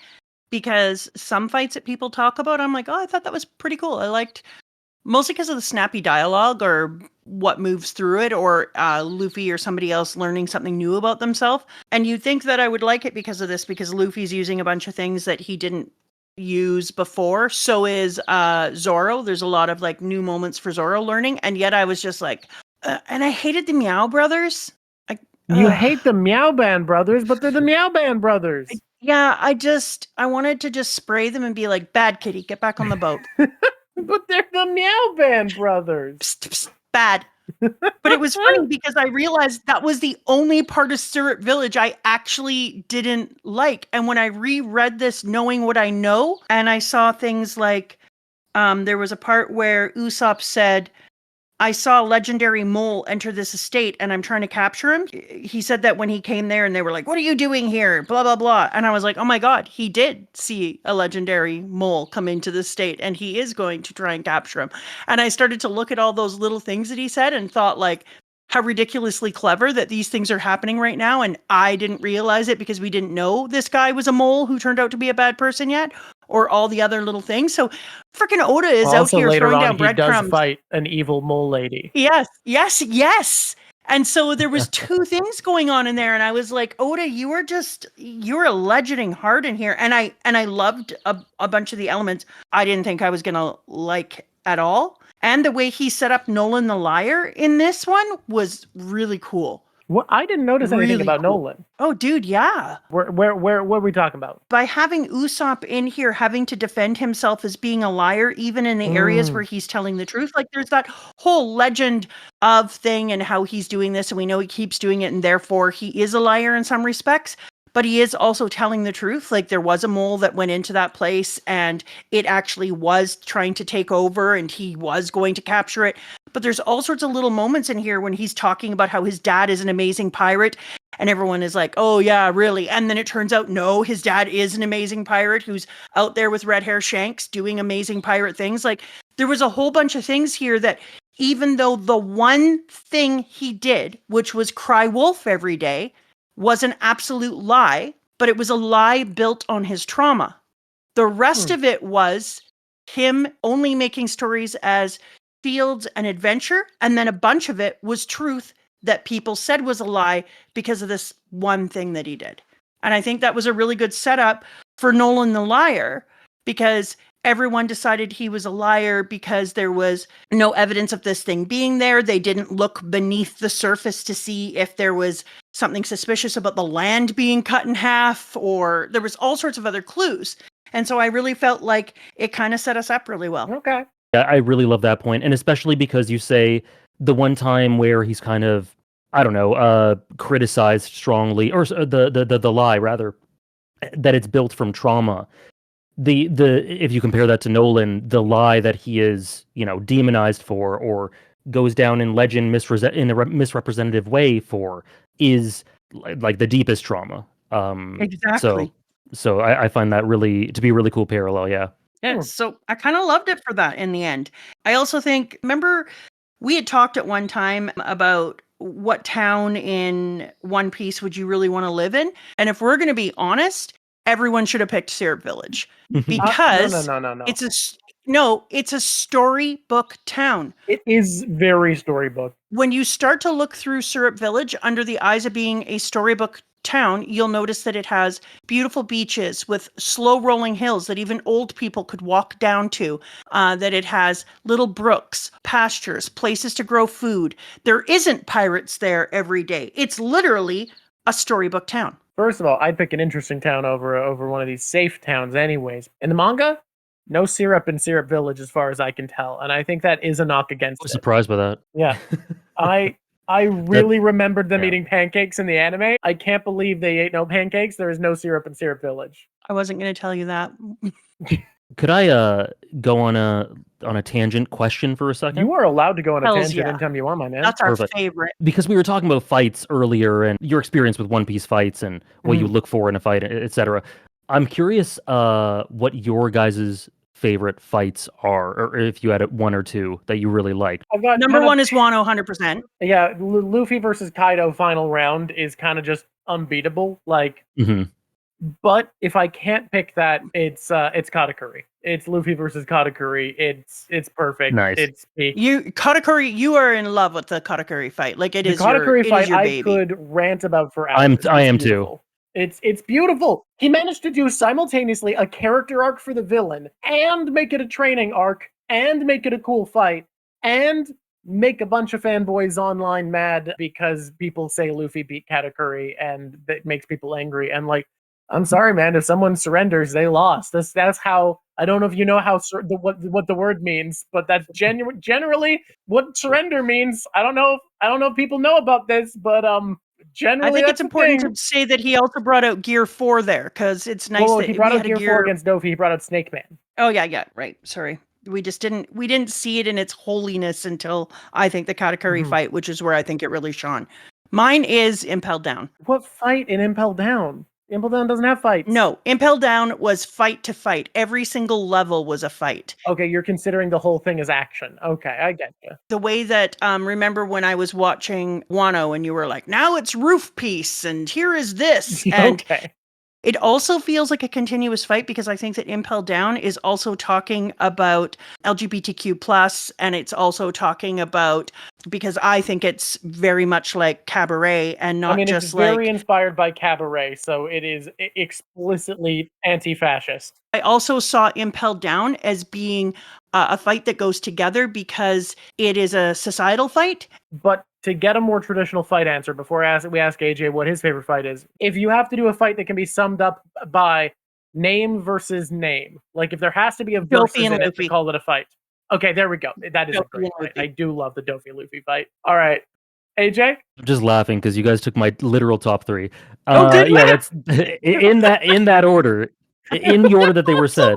because some fights that people talk about, I'm like, oh, I thought that was pretty cool. I liked, mostly because of the snappy dialogue or what moves through it, or Luffy or somebody else learning something new about themselves. And you'd think that I would like it because of this, because Luffy's using a bunch of things that he didn't use before. So is Zoro. There's a lot of like new moments for Zoro learning. And yet I was just like, and I hated the Meow Brothers. You hate the Meow Band brothers, but they're the Meow Band brothers. I wanted to just spray them and be like, bad kitty, get back on the boat. But they're the Meow Band brothers. Psst, psst, bad. But it was funny because I realized that was the only part of Syrup Village I actually didn't like. And when I reread this knowing what I know, and I saw things like, there was a part where Usopp said, I saw a legendary mole enter this estate and I'm trying to capture him. He said that when he came there and they were like, what are you doing here? Blah, blah, blah. And I was like, oh my God, he did see a legendary mole come into the estate and he is going to try and capture him. And I started to look at all those little things that he said and thought like, how ridiculously clever that these things are happening right now. And I didn't realize it because we didn't know this guy was a mole who turned out to be a bad person yet, or all the other little things. So freaking Oda is also out here later throwing on, down breadcrumbs. He does fight an evil mole lady. Yes. And so there was two things going on in there. And I was like, Oda, you're a legending hard in here. And I loved a bunch of the elements I didn't think I was going to like at all. And the way he set up Nolan the Liar in this one was really cool. Well, I didn't notice anything about cool. Nolan. Oh, dude, yeah. Where what are we talking about? By having Usopp in here having to defend himself as being a liar, even in the areas where he's telling the truth. Like there's that whole legend of thing and how he's doing this, and we know he keeps doing it, and therefore he is a liar in some respects. But he is also telling the truth. Like there was a mole that went into that place and it actually was trying to take over and he was going to capture it. But there's all sorts of little moments in here when he's talking about how his dad is an amazing pirate and everyone is like, oh yeah, really? And then it turns out, no, his dad is an amazing pirate who's out there with red hair Shanks doing amazing pirate things. Like there was a whole bunch of things here that even though the one thing he did, which was cry wolf every day, was an absolute lie, but it was a lie built on his trauma. The rest of it was him only making stories as fields and adventure, and then a bunch of it was truth that people said was a lie because of this one thing that he did. And I think that was a really good setup for Nolan the Liar, because everyone decided he was a liar because there was no evidence of this thing being there. They didn't look beneath the surface to see if there was something suspicious about the land being cut in half, or there was all sorts of other clues. And so I really felt like it kind of set us up really well. Okay. Yeah, I really love that point. And especially because you say the one time where he's kind of, I don't know, criticized strongly, or the lie rather, that it's built from trauma. The if you compare that to Nolan, the lie that he is, demonized for or goes down in legend in a misrepresentative way for is like the deepest trauma. Exactly. So I find that to be a really cool parallel. Yeah. Yeah. So I kind of loved it for that in the end. I also think, remember, we had talked at one time about what town in One Piece would you really want to live in? And if we're going to be honest, everyone should have picked Syrup Village No. because No. it's a storybook town. It is very storybook. When you start to look through Syrup Village under the eyes of being a storybook town, you'll notice that it has beautiful beaches with slow rolling hills that even old people could walk down to, that it has little brooks, pastures, places to grow food. There isn't pirates there every day. It's literally a storybook town. First of all, I'd pick an interesting town over one of these safe towns anyways. In the manga, no syrup in Syrup Village as far as I can tell, and I think that is a knock against I was it. surprised by that. Yeah. I really remembered them eating pancakes in the anime. I can't believe they ate no pancakes. There is no syrup in Syrup Village. I wasn't going to tell you that. Could I go on a tangent question for a second? You are allowed to go on a Hells tangent yeah. anytime you want, my man. That's our Perfect. favorite. Because we were talking about fights earlier and your experience with One Piece fights and what you look for in a fight, etc. I'm curious what your guys' favorite fights are, or if you had one or two that you really liked. I've got Number one is Wano, 100%. Yeah, Luffy versus Kaido final round is kind of just unbeatable. Like, but if I can't pick that, it's Katakuri. It's Luffy versus Katakuri. It's perfect. Nice. It's peak. Katakuri, you are in love with the Katakuri fight. Like it The is Katakuri your, fight. it is your I baby. could rant about for hours. I am It's too. beautiful. It's beautiful. He managed to do simultaneously a character arc for the villain and make it a training arc and make it a cool fight and make a bunch of fanboys online mad because people say Luffy beat Katakuri and that makes people angry. And like, I'm sorry, man. If someone surrenders, they lost. That's how. I don't know if you know how what the word means, but that's generally what surrender means. I don't know if people know about this, but generally, I think that's it's important thing. to say that he also brought out Gear 4 there because it's nice that He brought we out had Gear 4 against Dofi. He brought out Snake Man. Oh yeah, right. Sorry. We didn't see it in its holiness until I think the Katakuri fight, which is where I think it really shone. Mine is Impelled Down. What fight in Impelled Down? Impelled Down doesn't have fights. No, Impelled Down was fight to fight. Every single level was a fight. Okay, you're considering the whole thing as action. Okay, I get you. The way that, remember when I was watching Wano and you were like, now it's Roof Piece and here is this. And Okay. it also feels like a continuous fight because I think that Impel Down is also talking about LGBTQ plus, and it's also talking about, because I think it's very much like Cabaret and not just it's like. very inspired by Cabaret, so it is explicitly anti-fascist. I also saw Impel Down as being a fight that goes together because it is a societal fight. But to get a more traditional fight answer, before we ask AJ what his favorite fight is, if you have to do a fight that can be summed up by name versus name, like if there has to be a versus in it to call it a fight. Okay, there we go. That is a great fight. I do love the Dofi Luffy fight. All right, AJ? I'm just laughing because you guys took my literal top three. Good yeah, that's in that order, in the order that they were said.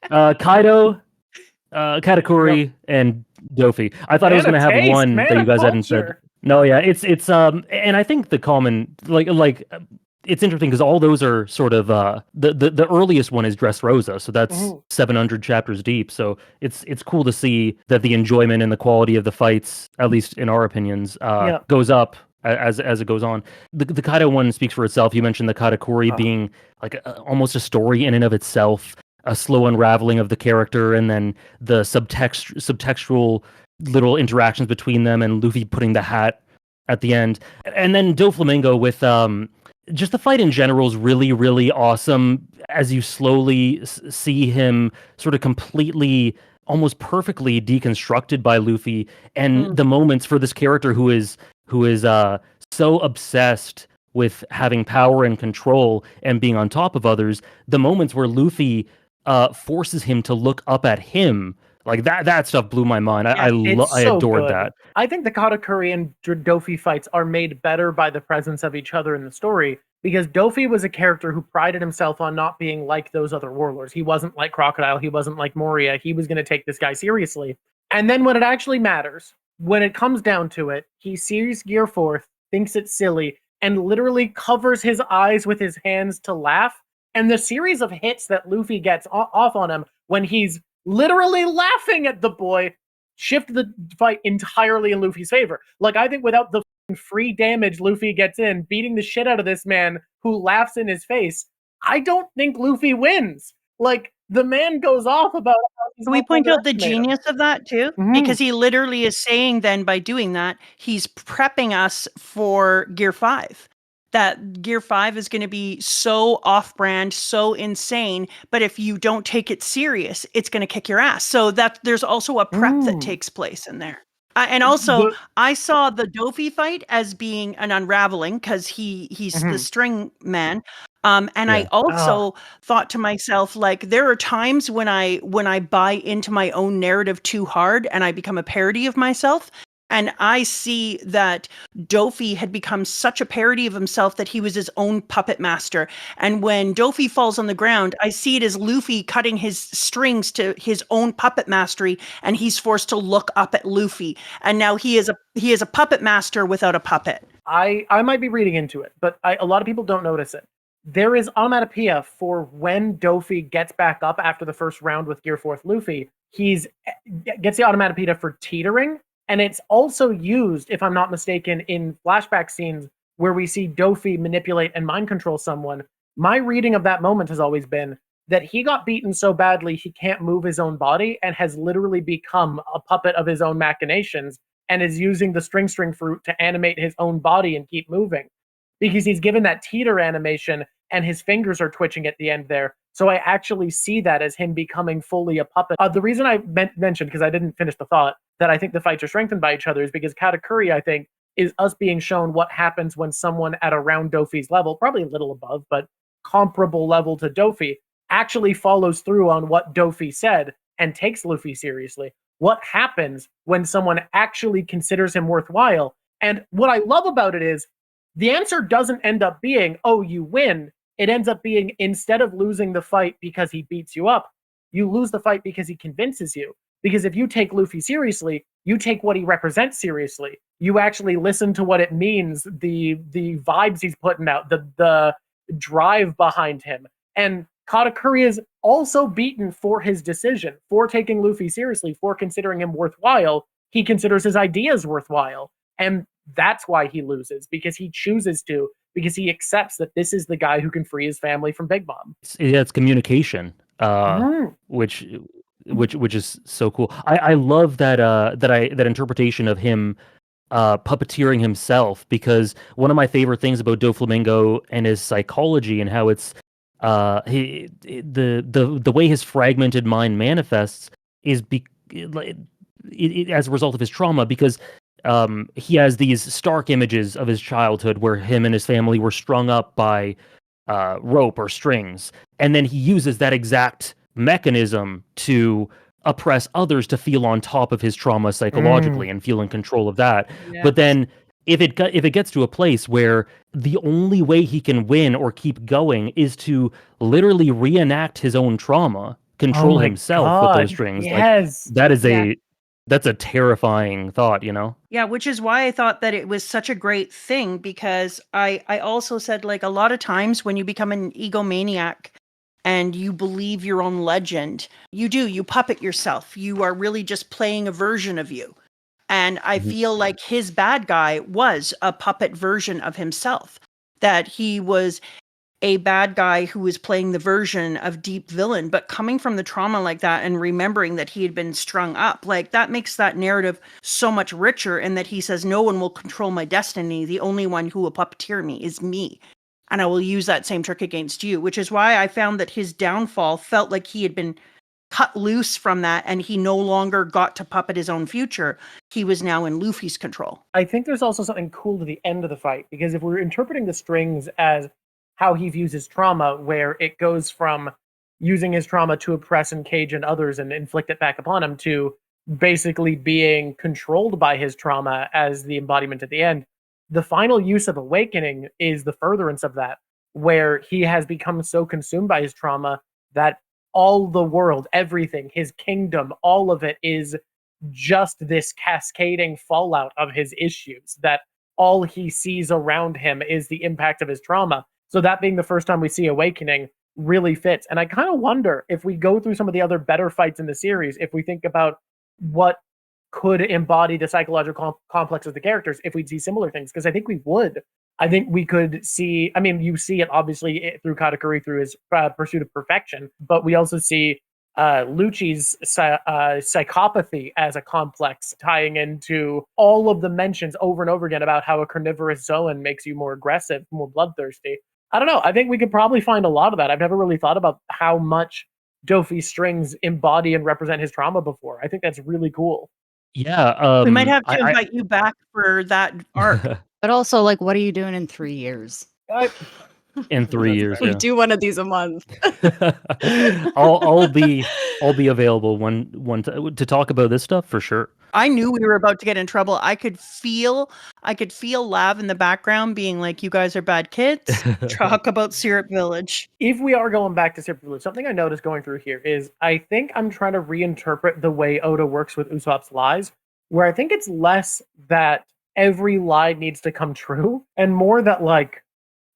Kaido, Katakuri, and Dofi. I thought I was going to have one that you guys hadn't said. No, yeah, it's and I think the common like it's interesting because all those are sort of the earliest one is Dressrosa, so that's 700 chapters deep. So it's cool to see that the enjoyment and the quality of the fights, at least in our opinions, goes up as it goes on. The Kaido one speaks for itself. You mentioned the Katakuri being like almost a story in and of itself. A slow unraveling of the character, and then the subtextual little interactions between them, and Luffy putting the hat at the end, and then Doflamingo with just the fight in general is really, really awesome. As you slowly see him sort of completely, almost perfectly deconstructed by Luffy, and the moments for this character who is so obsessed with having power and control and being on top of others, the moments where Luffy forces him to look up at him, like that stuff blew my mind. I adored that. I think the Katakuri and Dofi fights are made better by the presence of each other in the story, because Dofi was a character who prided himself on not being like those other warlords. He wasn't like Crocodile. He wasn't like Moria. He was going to take this guy seriously. And then when it actually matters, when it comes down to it, he sees Gear 4, thinks it's silly, and literally covers his eyes with his hands to laugh. And the series of hits that Luffy gets off on him when he's literally laughing at the boy shift the fight entirely in Luffy's favor. Like, I think without the free damage Luffy gets in, beating the shit out of this man who laughs in his face, I don't think Luffy wins. Like, the man goes off about how he's Can we not going point to out the underestimate him. genius of that too? Mhm. Because he literally is saying then by doing that, he's prepping us for Gear 5. That Gear 5 is going to be so off-brand, so insane, but if you don't take it serious, it's going to kick your ass. So that there's also a prep that takes place in there. And also, I saw the Dofi fight as being an unraveling because he's the string man. And I also thought to myself, like, there are times when I buy into my own narrative too hard and I become a parody of myself. And I see that Dofi had become such a parody of himself that he was his own puppet master. And when Dofi falls on the ground, I see it as Luffy cutting his strings to his own puppet mastery, and he's forced to look up at Luffy. And now he is a puppet master without a puppet. I might be reading into it, but a lot of people don't notice it. There is onomatopoeia for when Dofi gets back up after the first round with Gear 4th Luffy. He's gets the onomatopoeia for teetering. And it's also used, if I'm not mistaken, in flashback scenes where we see Dofi manipulate and mind control someone. My reading of that moment has always been that he got beaten so badly he can't move his own body and has literally become a puppet of his own machinations and is using the string fruit to animate his own body and keep moving. Because he's given that teeter animation and his fingers are twitching at the end there. So I actually see that as him becoming fully a puppet. The reason I mentioned, because I didn't finish the thought, that I think the fights are strengthened by each other is because Katakuri, I think, is us being shown what happens when someone at around Dofi's level, probably a little above, but comparable level to Dofi, actually follows through on what Dofi said and takes Luffy seriously. What happens when someone actually considers him worthwhile? And what I love about it is the answer doesn't end up being, oh, you win. It ends up being, instead of losing the fight because he beats you up, you lose the fight because he convinces you. Because if you take Luffy seriously, you take what he represents seriously. You actually listen to what it means, the vibes he's putting out, the drive behind him. And Katakuri is also beaten for his decision, for taking Luffy seriously, for considering him worthwhile. He considers his ideas worthwhile. And that's why he loses, because he chooses to, because he accepts that this is the guy who can free his family from Big Mom. It's communication, which is so cool. I love that interpretation of him puppeteering himself, because one of my favorite things about Doflamingo and his psychology and how it's the way his fragmented mind manifests is as a result of his trauma, because he has these stark images of his childhood where him and his family were strung up by rope or strings, and then he uses that exact mechanism to oppress others to feel on top of his trauma psychologically and feel in control of that. Yes. But then if it gets to a place where the only way he can win or keep going is to literally reenact his own trauma, control himself with those strings, yes, like that's a terrifying thought, you know? Yeah, which is why I thought that it was such a great thing, because I also said, like, a lot of times when you become an egomaniac and you believe your own legend, you puppet yourself. You are really just playing a version of you. And I feel like his bad guy was a puppet version of himself, that he was a bad guy who was playing the version of deep villain, but coming from the trauma like that and remembering that he had been strung up, like, that makes that narrative so much richer, and that he says, no one will control my destiny. The only one who will puppeteer me is me. And I will use that same trick against you, which is why I found that his downfall felt like he had been cut loose from that, and he no longer got to puppet his own future. He was now in Luffy's control. I think there's also something cool to the end of the fight, because if we're interpreting the strings as how he views his trauma, where it goes from using his trauma to oppress and cage and others and inflict it back upon him, to basically being controlled by his trauma as the embodiment at the end. The final use of awakening is the furtherance of that, where he has become so consumed by his trauma that all the world, everything, his kingdom, all of it is just this cascading fallout of his issues, that all he sees around him is the impact of his trauma. So that being the first time we see Awakening really fits. And I kind of wonder, if we go through some of the other better fights in the series, if we think about what could embody the psychological complex of the characters, if we'd see similar things, because I think we would. I think we could see, I mean, you see it obviously through Katakuri through his pursuit of perfection, but we also see Lucci's psychopathy as a complex tying into all of the mentions over and over again about how a carnivorous Zoan makes you more aggressive, more bloodthirsty. I don't know. I think we could probably find a lot of that. I've never really thought about how much Dofi's strings embody and represent his trauma before. I think that's really cool. Yeah, We might have to invite you back for that arc. But also, like, what are you doing in 3 years? in 3 years. We Yeah. do one of these a month. I'll be available to talk about this stuff for sure. I knew we were about to get in trouble. I could feel Lav in the background being like, "You guys are bad kids. Talk about Syrup Village." If we are going back to Syrup Village, something I noticed going through here is I think I'm trying to reinterpret the way Oda works with Usopp's lies, where I think it's less that every lie needs to come true and more that like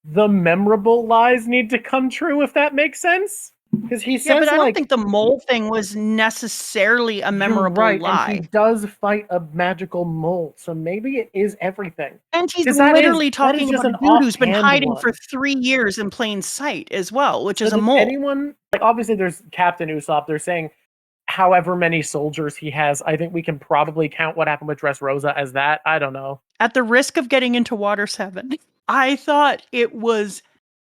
the memorable lies need to come true, if that makes sense. Because he says, Yeah, but I don't like, think the mole thing was necessarily a memorable you're right, lie. and he does fight a magical mole, so maybe it is everything. And he's 'Cause that literally is talking just about a an dude who's been offhand hiding one. for 3 years in plain sight as well, which is So a does mole. anyone, like, obviously there's Captain Usopp, they're saying however many soldiers he has. I think we can probably count what happened with Dressrosa as that. I don't know. At the risk of getting into Water 7, I thought it was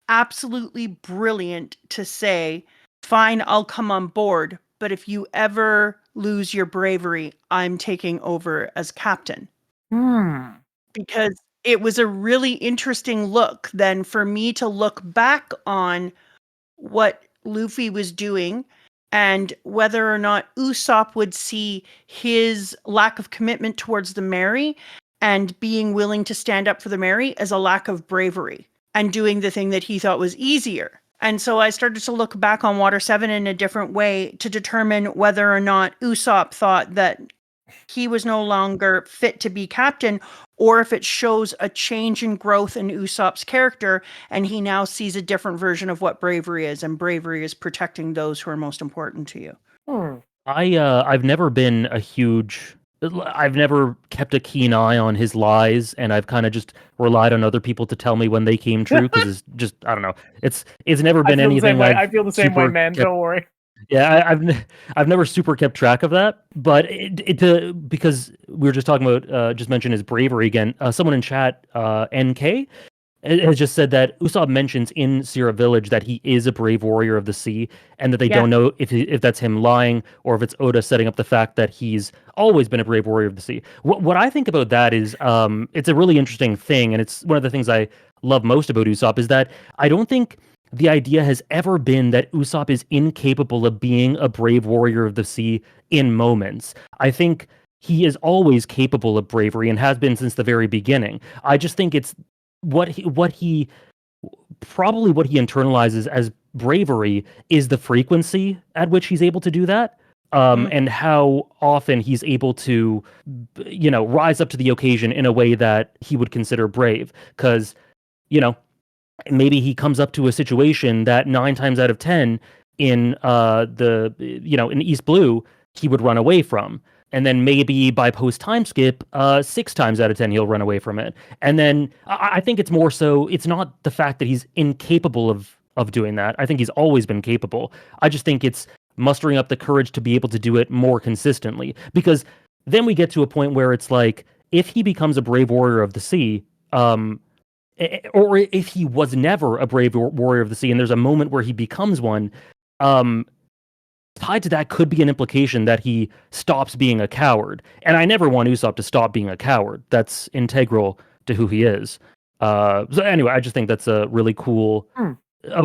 absolutely brilliant to say, "Fine, I'll come on board, but if you ever lose your bravery, I'm taking over as captain." Because it was a really interesting look then for me to look back on what Luffy was doing and whether or not Usopp would see his lack of commitment towards the Mary and being willing to stand up for the Mary as a lack of bravery and doing the thing that he thought was easier. And so I started to look back on Water 7 in a different way to determine whether or not Usopp thought that he was no longer fit to be captain, or if it shows a change in growth in Usopp's character and he now sees a different version of what bravery is, and bravery is protecting those who are most important to you. I've never been I've never kept a keen eye on his lies, and I've kind of just relied on other people to tell me when they came true, because it's just, I don't know. It's never been anything. I feel the same way, man. Don't worry. Yeah, I've never super kept track of that, but because we were just talking about just mentioned his bravery again. Someone in chat, NK, has just said that Usopp mentions in Syrup Village that he is a brave warrior of the sea, and that they don't know if that's him lying or if it's Oda setting up the fact that he's always been a brave warrior of the sea. What I think about that is, it's a really interesting thing, and it's one of the things I love most about Usopp is that I don't think the idea has ever been that Usopp is incapable of being a brave warrior of the sea in moments. I think he is always capable of bravery and has been since the very beginning. I just think it's what he internalizes as bravery is the frequency at which he's able to do that. And how often he's able to, rise up to the occasion in a way that he would consider brave. Because, maybe he comes up to a situation that 9 times out of 10 in in East Blue, he would run away from. And then maybe by post time skip, 6 times out of 10, he'll run away from it. And then I think it's more so, it's not the fact that he's incapable of doing that. I think he's always been capable. I just think it's mustering up the courage to be able to do it more consistently. Because then we get to a point where it's like, if he becomes a brave warrior of the sea, or if he was never a brave warrior of the sea and there's a moment where he becomes one, tied to that could be an implication that he stops being a coward. And I never want Usopp to stop being a coward. That's integral to who he is. So anyway, I just think that's a really cool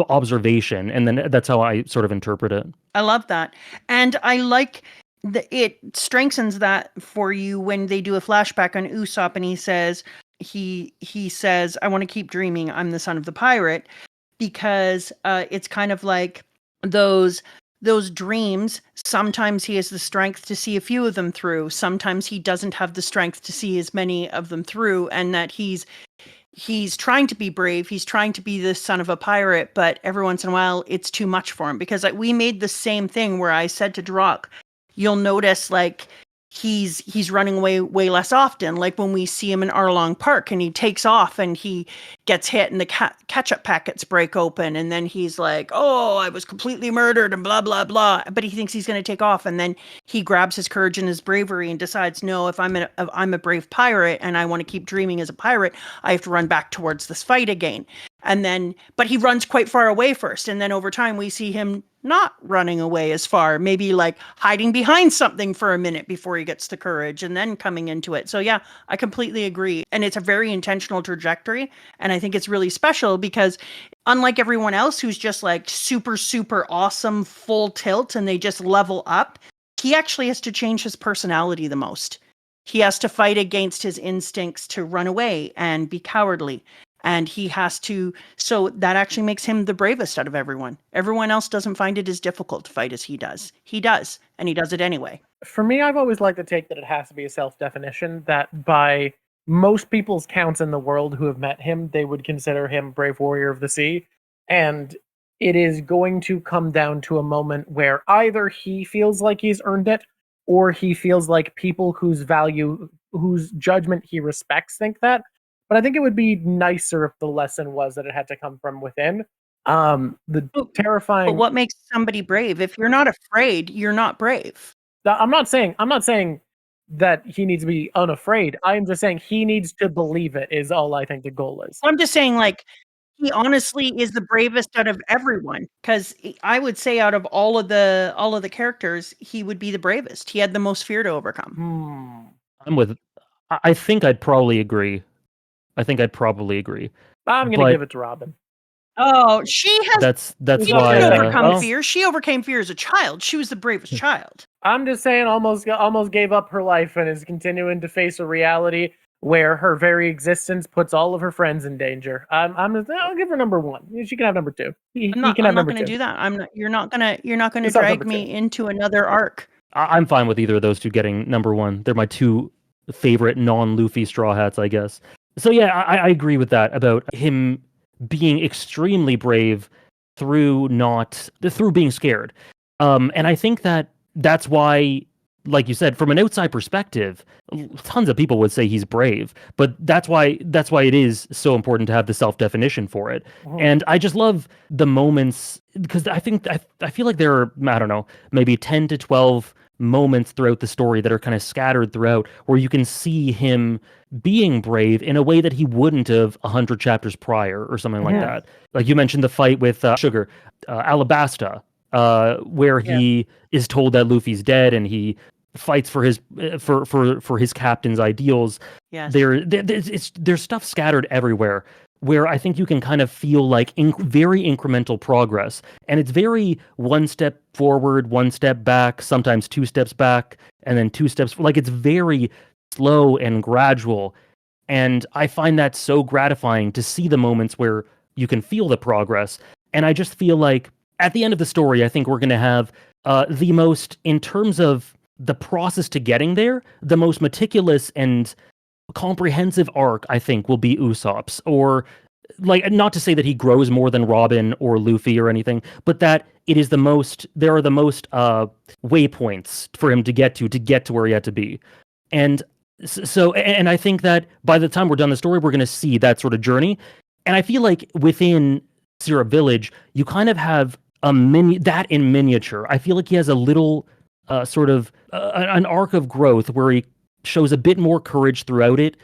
observation. And then that's how I sort of interpret it. I love that. And I like it strengthens that for you when they do a flashback on Usopp and he says, he says, "I want to keep dreaming. I'm the son of the pirate," because it's kind of like those dreams. Sometimes he has the strength to see a few of them through. Sometimes he doesn't have the strength to see as many of them through, and that he's trying to be brave. He's trying to be the son of a pirate, but every once in a while it's too much for him. Because we made the same thing where I said to Drawk, you'll notice like he's running away way less often. Like when we see him in Arlong Park and he takes off and he gets hit and the ketchup packets break open and then he's like, oh, I was completely murdered and blah, blah, blah. But he thinks he's going to take off. And then he grabs his courage and his bravery and decides, no, if I'm a brave pirate and I want to keep dreaming as a pirate, I have to run back towards this fight again. And then, but he runs quite far away first. And then over time, we see him not running away as far, maybe like hiding behind something for a minute before he gets the courage and then coming into it. So yeah, I completely agree. And it's a very intentional trajectory. And I think it's really special because unlike everyone else who's just like super, super awesome, full tilt, and they just level up, he actually has to change his personality the most. He has to fight against his instincts to run away and be cowardly. And he has to, so that actually makes him the bravest out of everyone. Everyone else doesn't find it as difficult to fight as he does. He does, and he does it anyway. For me, I've always liked to take that it has to be a self-definition, that by most people's counts in the world who have met him, they would consider him brave warrior of the sea. And it is going to come down to a moment where either he feels like he's earned it, or he feels like people whose judgment he respects think that. But I think it would be nicer if the lesson was that it had to come from within. Terrifying. But what makes somebody brave? If you're not afraid, you're not brave. I'm not saying that he needs to be unafraid. I'm just saying he needs to believe it is all I think the goal is. I'm just saying, like, he honestly is the bravest out of everyone. Because I would say out of all of the characters, he would be the bravest. He had the most fear to overcome. I think I'd probably agree. I'm going to give it to Robin. Oh, she has. That's she why. didn't overcome fear. She overcame fear as a child. She was the bravest child. I'm just saying, almost gave up her life and is continuing to face a reality where her very existence puts all of her friends in danger. I'll give her number 1. She can have number 2. I'm not going to do that. You're not going to drag me into another arc. I'm fine with either of those two getting number 1. They're my two favorite non-Luffy Straw Hats, I guess. So yeah, I agree with that about him being extremely brave through being scared. And I think that's why, like you said, from an outside perspective, tons of people would say he's brave, but that's why it is so important to have the self-definition for it. Mm-hmm. And I just love the moments, because I feel like there are, I don't know, maybe 10 to 12 moments throughout the story that are kind of scattered throughout where you can see him being brave in a way that he wouldn't have 100 chapters prior or something like that. Like you mentioned the fight with Sugar, Alabasta, where he is told that Luffy's dead and he fights for his for his captain's ideals. Yes. There's stuff scattered everywhere where I think you can kind of feel like very incremental progress. And it's very one step forward, one step back, sometimes 2 steps back, and then 2 steps. Like it's very slow and gradual. And I find that so gratifying to see the moments where you can feel the progress. And I just feel like at the end of the story, I think we're going to have the most, in terms of the process to getting there, the most meticulous and comprehensive arc, I think, will be Usopp's. Or, like, not to say that he grows more than Robin or Luffy or anything, but that it is there are the most waypoints for him to get to where he had to be. And so, and I think that by the time we're done the story, we're going to see that sort of journey. And I feel like within Syrup Village, you kind of have that in miniature. I feel like he has a little sort of an arc of growth where he shows a bit more courage throughout it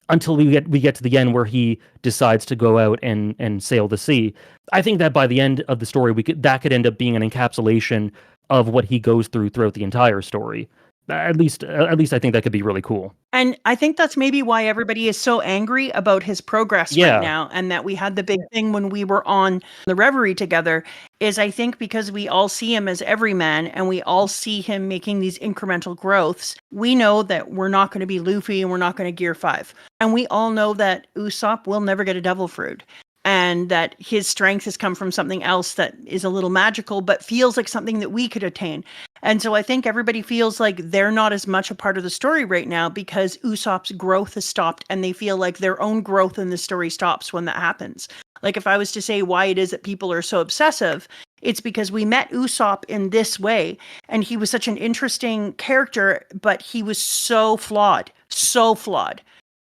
until we get to the end where he decides to go out and sail the sea. I think that by the end of the story, that could end up being an encapsulation of what he goes through throughout the entire story. At least I think that could be really cool. And I think that's maybe why everybody is so angry about his progress right now, and that we had the big thing when we were on the Reverie together, is I think because we all see him as everyman and we all see him making these incremental growths, we know that we're not going to be Luffy and we're not going to Gear 5. And we all know that Usopp will never get a Devil Fruit. And that his strength has come from something else that is a little magical, but feels like something that we could attain. And so I think everybody feels like they're not as much a part of the story right now because Usopp's growth has stopped, and they feel like their own growth in the story stops when that happens. Like if I was to say why it is that people are so obsessive, It's because we met Usopp in this way, and he was such an interesting character, but he was so flawed.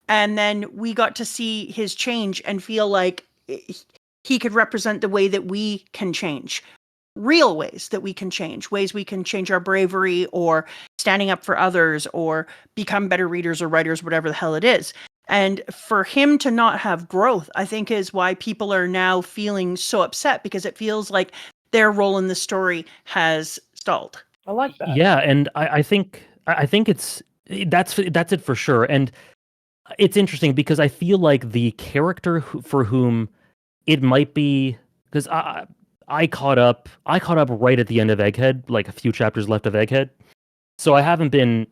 And then we got to see his change and feel like he could represent the way that we can change. Real ways that we can change, ways we can change our bravery or standing up for others or become better readers or writers, whatever the hell it is. And for him to not have growth, I think is why people are now feeling so upset, because it feels like their role in the story has stalled. I like that. Yeah, and I think that's it for sure. And it's interesting because I feel like the character for whom it might be, because I caught up right at the end of Egghead, like a few chapters left of Egghead. So I haven't been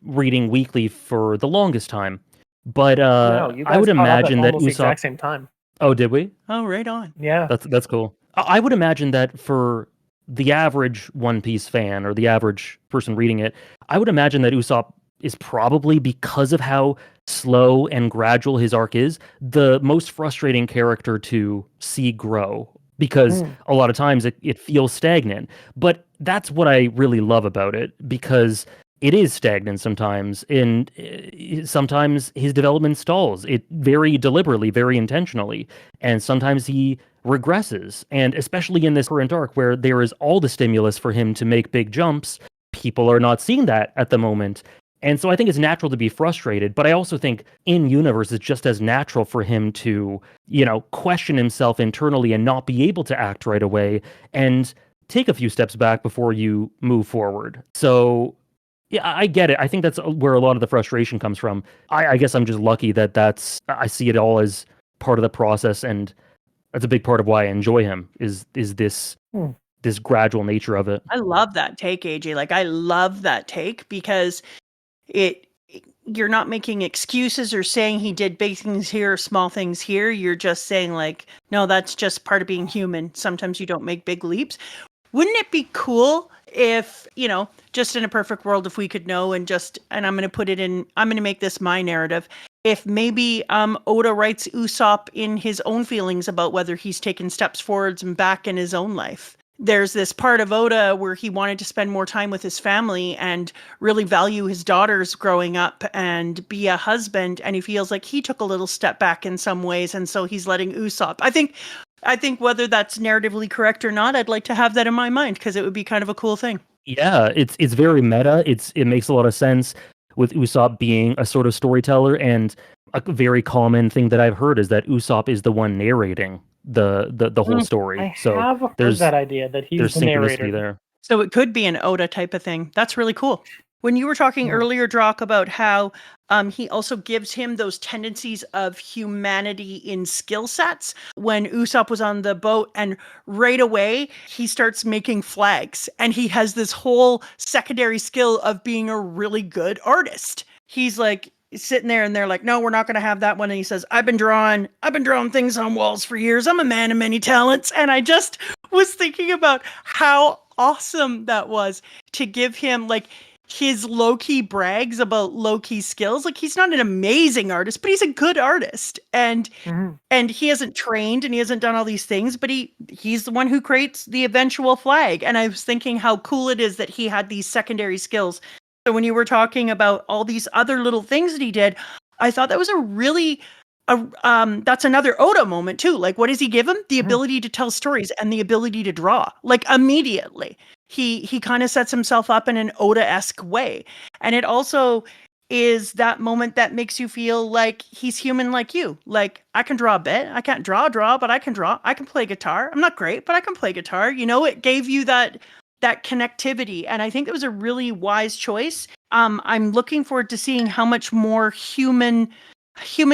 reading weekly for the longest time. But No, you guys I would caught up at imagine that almost the Usopp. exact same time. Oh, did we? Oh, right on. Yeah. That's cool. I would imagine that for the average One Piece fan or the average person reading it, I would imagine that Usopp is probably, because of how slow and gradual his arc is, the most frustrating character to see grow, because a lot of times it feels stagnant. But that's what I really love about it, because it is stagnant sometimes, and sometimes his development stalls. It very deliberately, very intentionally, and sometimes he regresses. And especially in this current arc where there is all the stimulus for him to make big jumps, people are not seeing that at the moment. And so I think it's natural to be frustrated, but I also think in universe it's just as natural for him to, question himself internally and not be able to act right away and take a few steps back before you move forward. So yeah, I get it. I think that's where a lot of the frustration comes from. I guess I'm just lucky that I see it all as part of the process, and that's a big part of why I enjoy him is this gradual nature of it. I love that take, AJ. Like, I love that take, because you're not making excuses or saying he did big things here or small things here. You're just saying, like, no, that's just part of being human. Sometimes you don't make big leaps. Wouldn't it be cool if, just in a perfect world, if we could know, and I'm going to make this my narrative, if maybe Oda writes Usopp in his own feelings about whether he's taken steps forwards and back in his own life. There's this part of Oda where he wanted to spend more time with his family and really value his daughters growing up and be a husband. And he feels like he took a little step back in some ways. And so he's letting Usopp. I think whether that's narratively correct or not, I'd like to have that in my mind, because it would be kind of a cool thing. Yeah, it's very meta. It makes a lot of sense with Usopp being a sort of storyteller, and a very common thing that I've heard is that Usopp is the one narrating the whole story. I So have heard there's that idea that he's there's the synchronicity narrator. there. So it could be an Oda type of thing. That's really cool. When you were talking earlier, Drawk, about how he also gives him those tendencies of humanity in skill sets, when Usopp was on the boat and right away he starts making flags, and he has this whole secondary skill of being a really good artist. He's like sitting there and they're like, no, we're not going to have that one. And he says, I've been drawing things on walls for years. I'm a man of many talents. And I just was thinking about how awesome that was to give him, like, his low-key brags about low-key skills. Like, he's not an amazing artist, but he's a good artist. And and he hasn't trained and he hasn't done all these things, but he's the one who creates the eventual flag. And I was thinking how cool it is that he had these secondary skills. So when you were talking about all these other little things that he did, I thought that was a really that's another Oda moment too. Like, what does he give him? The ability to tell stories and the ability to draw. Like, immediately. He kind of sets himself up in an Oda-esque way. And it also is that moment that makes you feel like he's human like you. Like, I can draw a bit. I can't draw, but I can draw. I can play guitar. I'm not great, but I can play guitar. It gave you that connectivity. And I think it was a really wise choice. I'm looking forward to seeing how much more human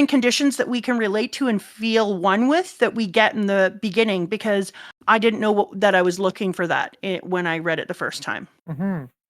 conditions that we can relate to and feel one with that we get in the beginning, because I didn't know that I was looking for that when I read it the first time.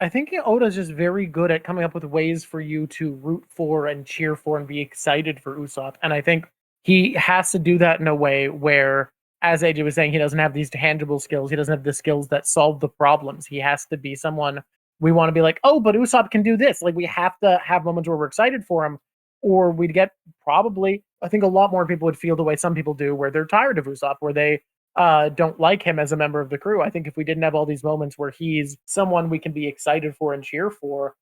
I think Oda's just very good at coming up with ways for you to root for and cheer for and be excited for Usopp. And I think he has to do that in a way where, as AJ was saying, he doesn't have these tangible skills. He doesn't have the skills that solve the problems. He has to be someone we want to be like, oh, but Usopp can do this. Like, we have to have moments where we're excited for him, or we'd get probably, I think a lot more people would feel the way some people do, where they're tired of Usopp, where they don't like him as a member of the crew. I think if we didn't have all these moments where he's someone we can be excited for and cheer for,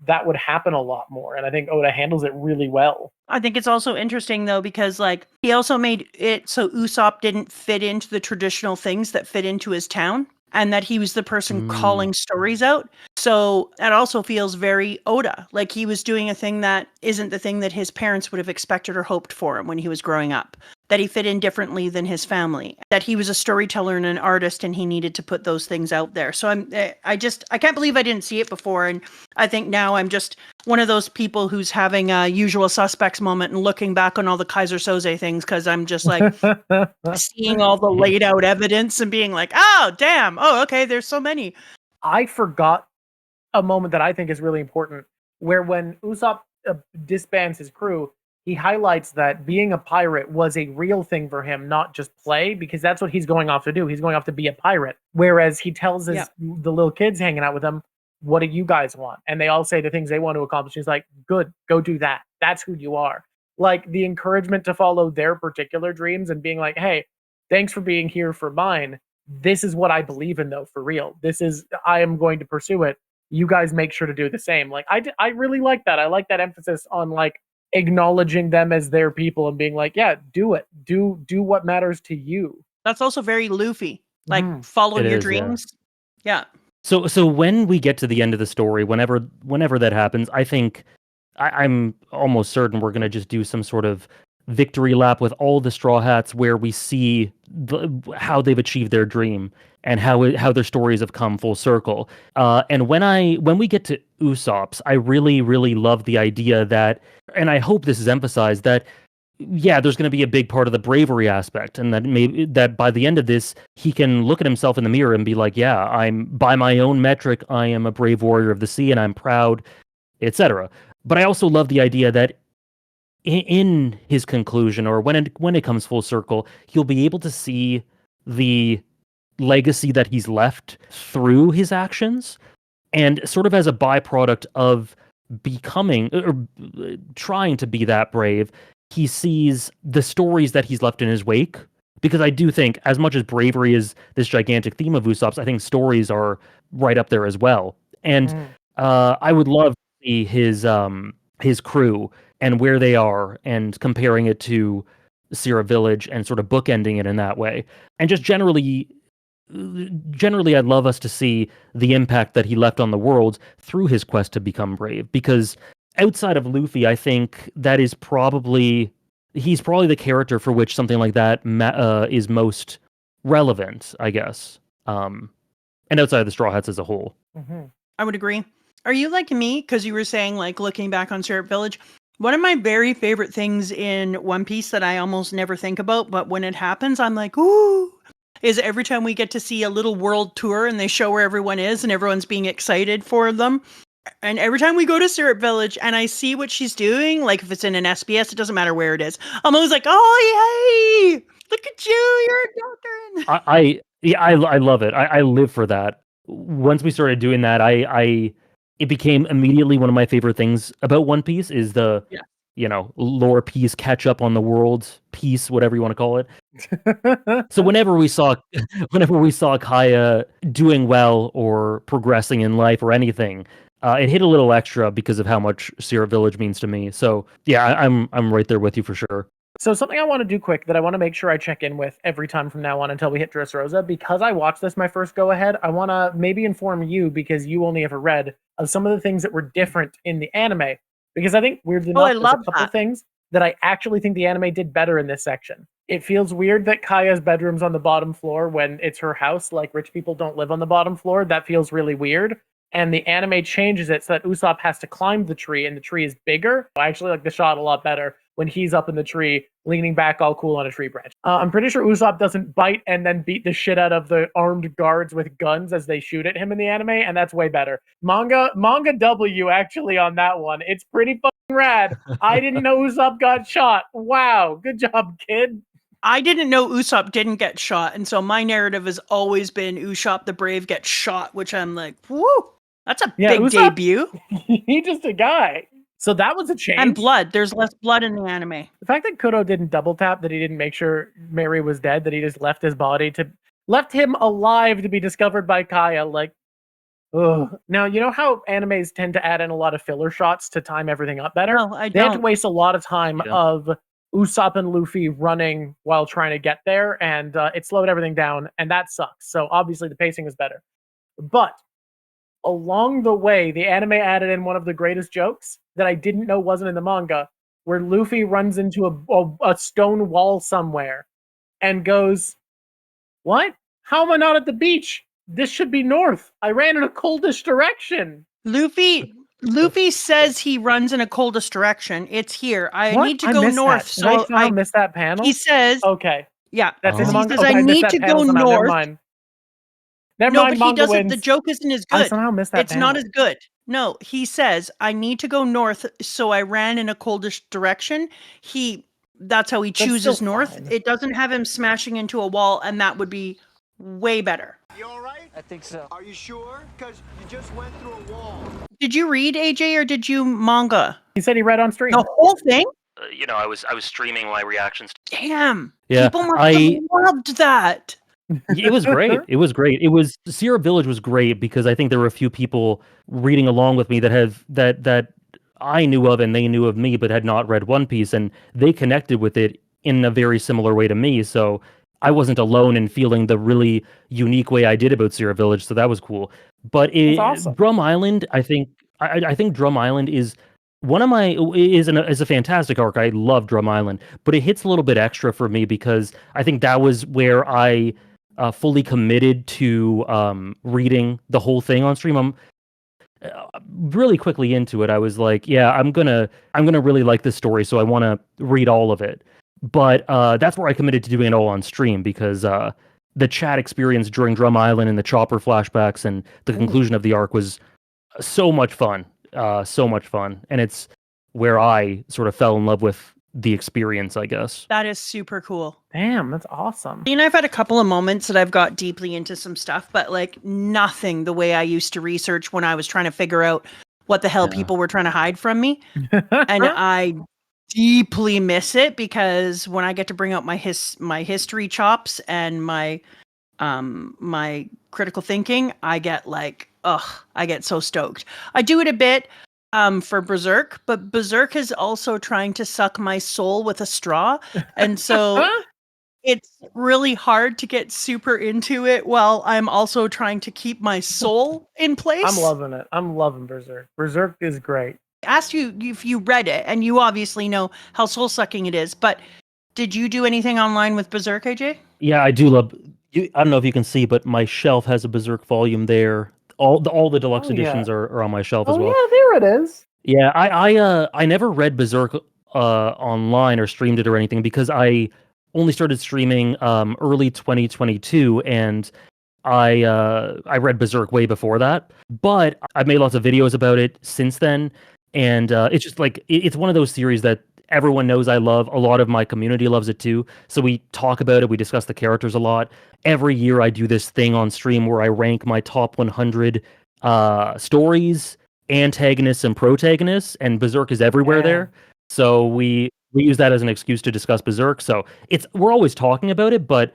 that would happen a lot more. And I think Oda handles it really well. I think it's also interesting though, because like he also made it so Usopp didn't fit into the traditional things that fit into his town, and that he was the person calling stories out. So that also feels very Oda. Like he was doing a thing that isn't the thing that his parents would have expected or hoped for him when he was growing up. That he fit in differently than his family. That he was a storyteller and an artist, and he needed to put those things out there. So I can't believe I didn't see it before. And I think now I'm just one of those people who's having a usual suspects moment and looking back on all the Kaiser Soze things, because I'm just like seeing all the laid out evidence and being like, oh, damn. Oh, okay. There's so many. I forgot a moment that I think is really important, where when Usopp disbands his crew, he highlights that being a pirate was a real thing for him, not just play, because that's what he's going off to do. He's going off to be a pirate. Whereas he tells the little kids hanging out with him, what do you guys want? And they all say the things they want to accomplish. He's like, good, go do that. That's who you are. Like the encouragement to follow their particular dreams and being like, hey, thanks for being here for mine. This is what I believe in though, for real. I am going to pursue it. You guys make sure to do the same. Like I really like that. I like that emphasis on like acknowledging them as their people and being like, yeah, do it. Do what matters to you. That's also very Luffy. Like follow your dreams. Yeah. So when we get to the end of the story, whenever that happens, I think I'm almost certain we're going to just do some sort of victory lap with all the Straw Hats where we see how they've achieved their dream and how their stories have come full circle. And when we get to Usopp's, I really, really love the idea that, and I hope this is emphasized, that yeah, there's going to be a big part of the bravery aspect, and that maybe that by the end of this, he can look at himself in the mirror and be like, yeah, I'm by my own metric, I am a brave warrior of the sea, and I'm proud, etc. But I also love the idea that in his conclusion, or when it comes full circle, he'll be able to see the legacy that he's left through his actions, and sort of as a byproduct of becoming or trying to be that brave, he sees the stories that he's left in his wake. Because I do think, as much as bravery is this gigantic theme of Usopp's, I think stories are right up there as well. And I would love to see his crew and where they are, and comparing it to Sierra Village and sort of bookending it in that way. And just generally, I'd love us to see the impact that he left on the world through his quest to become brave. Because outside of Luffy, I think that is he's probably the character for which something like that is most relevant, I guess. And outside of the Straw Hats as a whole. I would agree. Are you like me? Because you were saying, like, looking back on Syrup Village, one of my very favorite things in One Piece that I almost never think about, but when it happens, I'm like, ooh, is every time we get to see a little world tour and they show where everyone is and everyone's being excited for them. And every time we go to Syrup Village and I see what she's doing, like if it's in an SBS, it doesn't matter where it is. I'm always like, oh, yay! Look at you, you're a doctor. I love it. I live for that. Once we started doing that, it became immediately one of my favorite things about One Piece is the lore piece, catch up on the world piece, whatever you want to call it. So whenever we saw Kaya doing well or progressing in life or anything, it hit a little extra because of how much Sierra Village means to me. So yeah, I'm right there with you for sure. So something I want to do quick that I want to make sure I check in with every time from now on until we hit Dressrosa, because I watched this my first go ahead, I want to maybe inform you, because you only ever read, of some of the things that were different in the anime. Because I think, weirdly enough, there's a couple things that I actually think the anime did better in this section. It feels weird that Kaya's bedroom's on the bottom floor when it's her house. Like, rich people don't live on the bottom floor. That feels really weird. And the anime changes it so that Usopp has to climb the tree, and the tree is bigger. I actually like the shot a lot better when he's up in the tree, leaning back all cool on a tree branch. I'm pretty sure Usopp doesn't bite and then beat the shit out of the armed guards with guns as they shoot at him in the anime, and that's way better. Manga W actually on that one. It's pretty fucking rad. I didn't know Usopp got shot. Wow, good job, kid. I didn't know Usopp didn't get shot, and so my narrative has always been Usopp the Brave gets shot, which I'm like, whoo, that's a big Usopp, debut. He's just a guy. So that was a change. And blood. There's less blood in the anime. The fact that Kudo didn't double tap, that he didn't make sure Mary was dead, that he just left his body left him alive to be discovered by Kaya. Like, ugh. Now, you know how animes tend to add in a lot of filler shots to time everything up better? No, I They had to don't. waste a lot of time of Usopp and Luffy running while trying to get there, and it slowed everything down, and that sucks. So obviously the pacing was better. But along the way, the anime added in one of the greatest jokes that I didn't know wasn't in the manga, where Luffy runs into a stone wall somewhere and goes, "What? How am I not at the beach? This should be north. I ran in a coldish direction." Luffy says he runs in a coldest direction. It's here. I What? need to go missed north. That. Did I So somehow miss that panel? he says, Okay, yeah. that's in the Oh. manga. He says, Okay, I missed need that to panel go somehow. north. Never mind. Never No, mind, but he manga doesn't. The wins. joke isn't as I good. somehow missed that It's not panel. as good. No, he says, I need to go north, so I ran in a coldish direction. That's how he That's chooses still north. fine. It doesn't have him smashing into a wall, and that would be way better. You all right? I think so. Are you sure? Because you just went through a wall. Did you read AJ or did you manga? He said he read on stream. The whole thing? I was streaming my reactions. Damn. Yeah, People must have loved that. It was great. It was great. Sierra Village was great because I think there were a few people reading along with me that I knew of and they knew of me but had not read One Piece, and they connected with it in a very similar way to me. So I wasn't alone in feeling the really unique way I did about Sierra Village. So that was cool. But That's awesome. Drum Island, I think Drum Island is is a fantastic arc. I love Drum Island, but it hits a little bit extra for me because I think that was where I fully committed to reading the whole thing on stream. I'm really quickly into it. I was like, yeah, I'm gonna really like this story, so I want to read all of it. But that's where I committed to doing it all on stream because the chat experience during Drum Island and the Chopper flashbacks and the conclusion of the arc was so much fun. And it's where I sort of fell in love with the experience, I guess. That is super cool. Damn, that's awesome. I've had a couple of moments that I've got deeply into some stuff, but like nothing the way I used to research when I was trying to figure out what the hell people were trying to hide from me. And I deeply miss it because when I get to bring out my history chops and my critical thinking, I get like, I get so stoked. I do it a bit for Berserk, but Berserk is also trying to suck my soul with a straw. And so it's really hard to get super into it while I'm also trying to keep my soul in place. I'm loving it. I'm loving Berserk. Berserk is great. I asked you if you read it, and you obviously know how soul sucking it is, but did you do anything online with Berserk, AJ? Yeah, I do love. I don't know if you can see, but my shelf has a Berserk volume there. All the deluxe editions are on my shelf as well. Yeah, there it is. Yeah, I never read Berserk online or streamed it or anything because I only started streaming early 2022, and I read Berserk way before that. But I've made lots of videos about it since then, and it's just like it's one of those series that everyone knows I love. A lot of my community loves it too. So we talk about it. We discuss the characters a lot. Every year I do this thing on stream where I rank my top 100 stories, antagonists, and protagonists, and Berserk is everywhere there. So we use that as an excuse to discuss Berserk. So we're always talking about it, but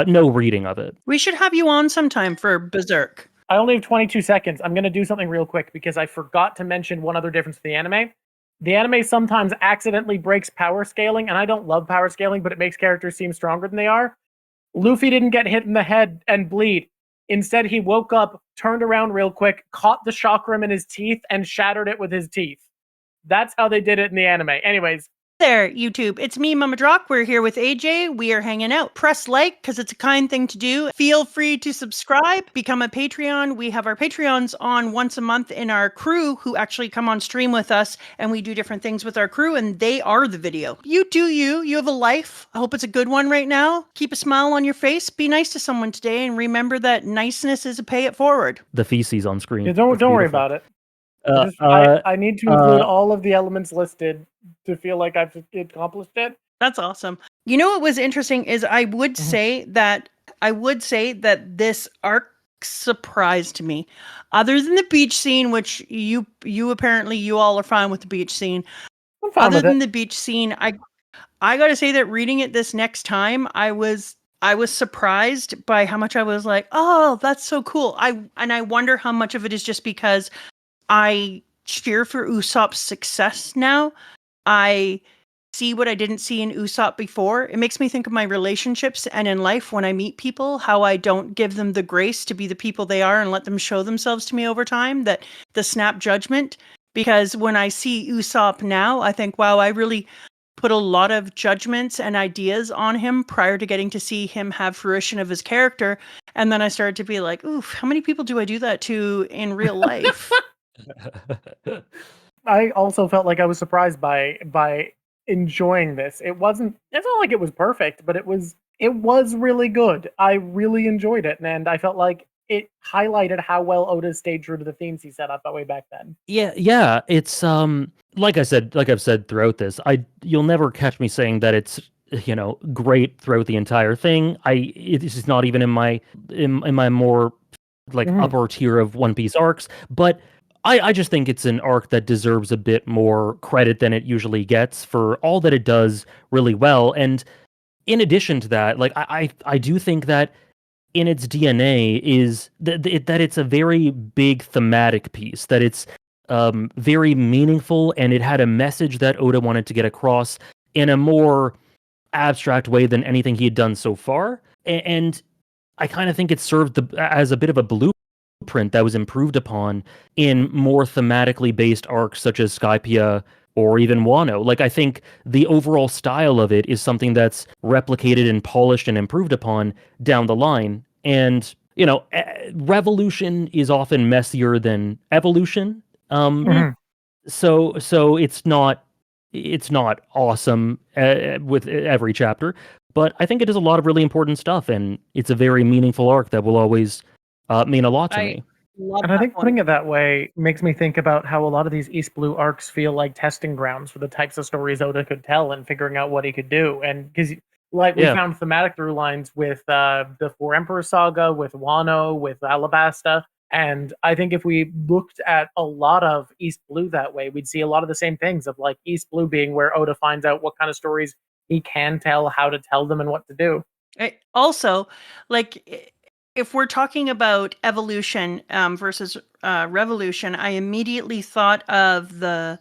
no reading of it. We should have you on sometime for Berserk. I only have 22 seconds. I'm going to do something real quick because I forgot to mention one other difference with the anime. The anime sometimes accidentally breaks power scaling, and I don't love power scaling, but it makes characters seem stronger than they are. Luffy didn't get hit in the head and bleed. Instead, he woke up, turned around real quick, caught the chakram in his teeth, and shattered it with his teeth. That's how they did it in the anime. Anyways. There, YouTube. It's me, Mama Drawk. We're here with AJ. We are hanging out. Press like because it's a kind thing to do. Feel free to subscribe, become a Patreon. We have our Patreons on once a month in our crew who actually come on stream with us, and we do different things with our crew, and they are the video. You do you. You have a life. I hope it's a good one right now. Keep a smile on your face. Be nice to someone today, and remember that niceness is a pay it forward. The feces on screen. Yeah, don't worry about it. I need to include all of the elements listed to feel like I've accomplished it. That's awesome. You know what was interesting is I would say that this arc surprised me. Other than the beach scene, which you apparently you all are fine with the beach scene. I'm fine Other with than it. the beach scene, I got to say that reading it this next time, I was surprised by how much I was like, "Oh, that's so cool." I wonder how much of it is just because I cheer for Usopp's success now. I see what I didn't see in Usopp before. It makes me think of my relationships and in life when I meet people, how I don't give them the grace to be the people they are and let them show themselves to me over time, that the snap judgment. Because when I see Usopp now, I think, wow, I really put a lot of judgments and ideas on him prior to getting to see him have fruition of his character. And then I started to be like, oof, how many people do I do that to in real life? I also felt like I was surprised by enjoying this. It's not like it was perfect, but it was really good. I really enjoyed it, and I felt like it highlighted how well Oda stayed true to the themes he set up way back then. Yeah, it's like I've said throughout this, you'll never catch me saying that it's great throughout the entire thing. It's just not even in my more like upper tier of One Piece arcs, but I just think it's an arc that deserves a bit more credit than it usually gets for all that it does really well. And in addition to that, like I do think that in its DNA is that it's a very big thematic piece, that it's very meaningful, and it had a message that Oda wanted to get across in a more abstract way than anything he had done so far. And I kind of think it served as a bit of a blueprint that was improved upon in more thematically based arcs such as Skypiea or even Wano. Like, I think the overall style of it is something that's replicated and polished and improved upon down the line. And, revolution is often messier than evolution. So it's not awesome with every chapter, but I think it does a lot of really important stuff, and it's a very meaningful arc that will always mean a lot to me. Love And I that think one. putting it that way makes me think about how a lot of these East Blue arcs feel like testing grounds for the types of stories Oda could tell and figuring out what he could do. And because, we found thematic through lines with the Four Emperor Saga, with Wano, with Alabasta. And I think if we looked at a lot of East Blue that way, we'd see a lot of the same things of like East Blue being where Oda finds out what kind of stories he can tell, how to tell them, and what to do. Also, like, if we're talking about evolution versus revolution, I immediately thought of the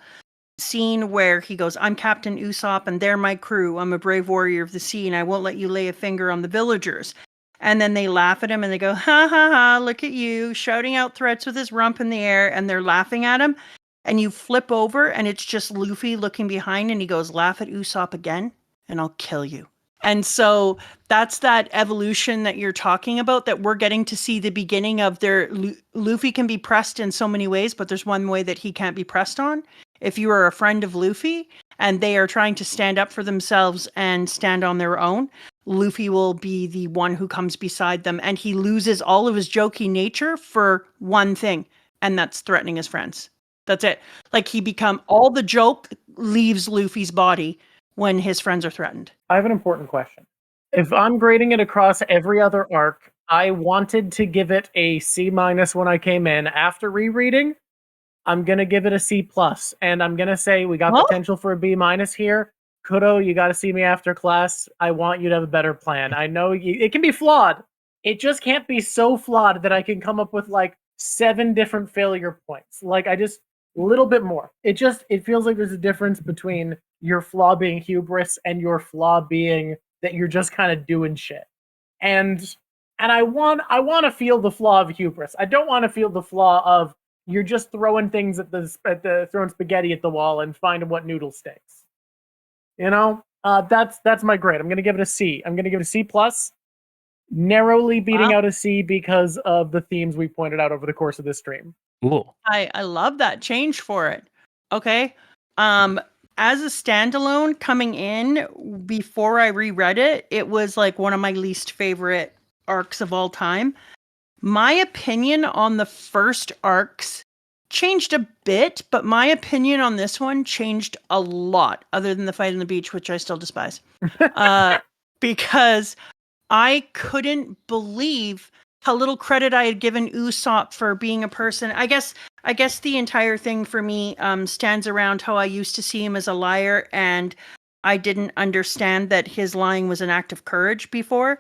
scene where he goes, "I'm Captain Usopp and they're my crew. I'm a brave warrior of the sea and I won't let you lay a finger on the villagers." And then they laugh at him and they go, "Ha ha ha, look at you," shouting out threats with his rump in the air, and they're laughing at him. And you flip over and it's just Luffy looking behind and he goes, "Laugh at Usopp again and I'll kill you." And so that's that evolution that you're talking about, that we're getting to see the beginning of their Luffy can be pressed in so many ways, but there's one way that he can't be pressed on. If you are a friend of Luffy and they are trying to stand up for themselves and stand on their own, Luffy will be the one who comes beside them, and he loses all of his jokey nature for one thing, and that's threatening his friends. That's it. Like, all the joke leaves Luffy's body when his friends are threatened. I have an important question. If I'm grading it across every other arc, I wanted to give it a C- when I came in. After rereading, I'm going to give it a C+. And I'm going to say we got potential for a B- here. Kudo, you got to see me after class. I want you to have a better plan. I know it can be flawed. It just can't be so flawed that I can come up with like 7 different failure points. Like, a little bit more. It feels like there's a difference between your flaw being hubris and your flaw being that you're just kind of doing shit. And I want to feel the flaw of hubris. I don't want to feel the flaw of you're just throwing things throwing spaghetti at the wall and finding what noodle sticks. That's my grade. I'm going to give it a C. I'm going to give it a C+, narrowly beating out a C because of the themes we pointed out over the course of this stream. Cool. I love that change for it. Okay. As a standalone coming in, before I reread it, it was like one of my least favorite arcs of all time. My opinion on the first arcs changed a bit, but my opinion on this one changed a lot, other than the fight on the beach, which I still despise. Because I couldn't believe how little credit I had given Usopp for being a person. I guess the entire thing for me stands around how I used to see him as a liar, and I didn't understand that his lying was an act of courage before,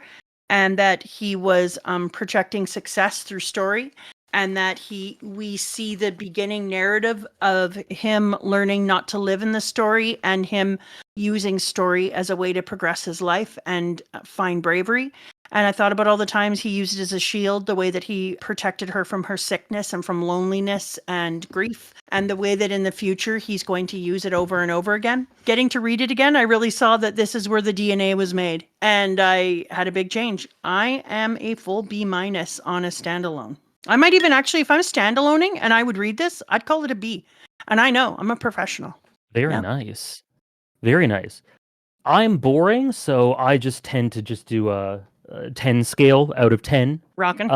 and that he was projecting success through story, and that we see the beginning narrative of him learning not to live in the story and him using story as a way to progress his life and find bravery. And I thought about all the times he used it as a shield, the way that he protected her from her sickness and from loneliness and grief, and the way that in the future he's going to use it over and over again. Getting to read it again, I really saw that this is where the DNA was made, and I had a big change. I am a full B- on a standalone. I might even actually, if I'm standaloning and I would read this, I'd call it a B. And I know, I'm a professional. Very nice. Very nice. I'm boring, so I just tend to just do a 10 scale out of 10. Rockin'.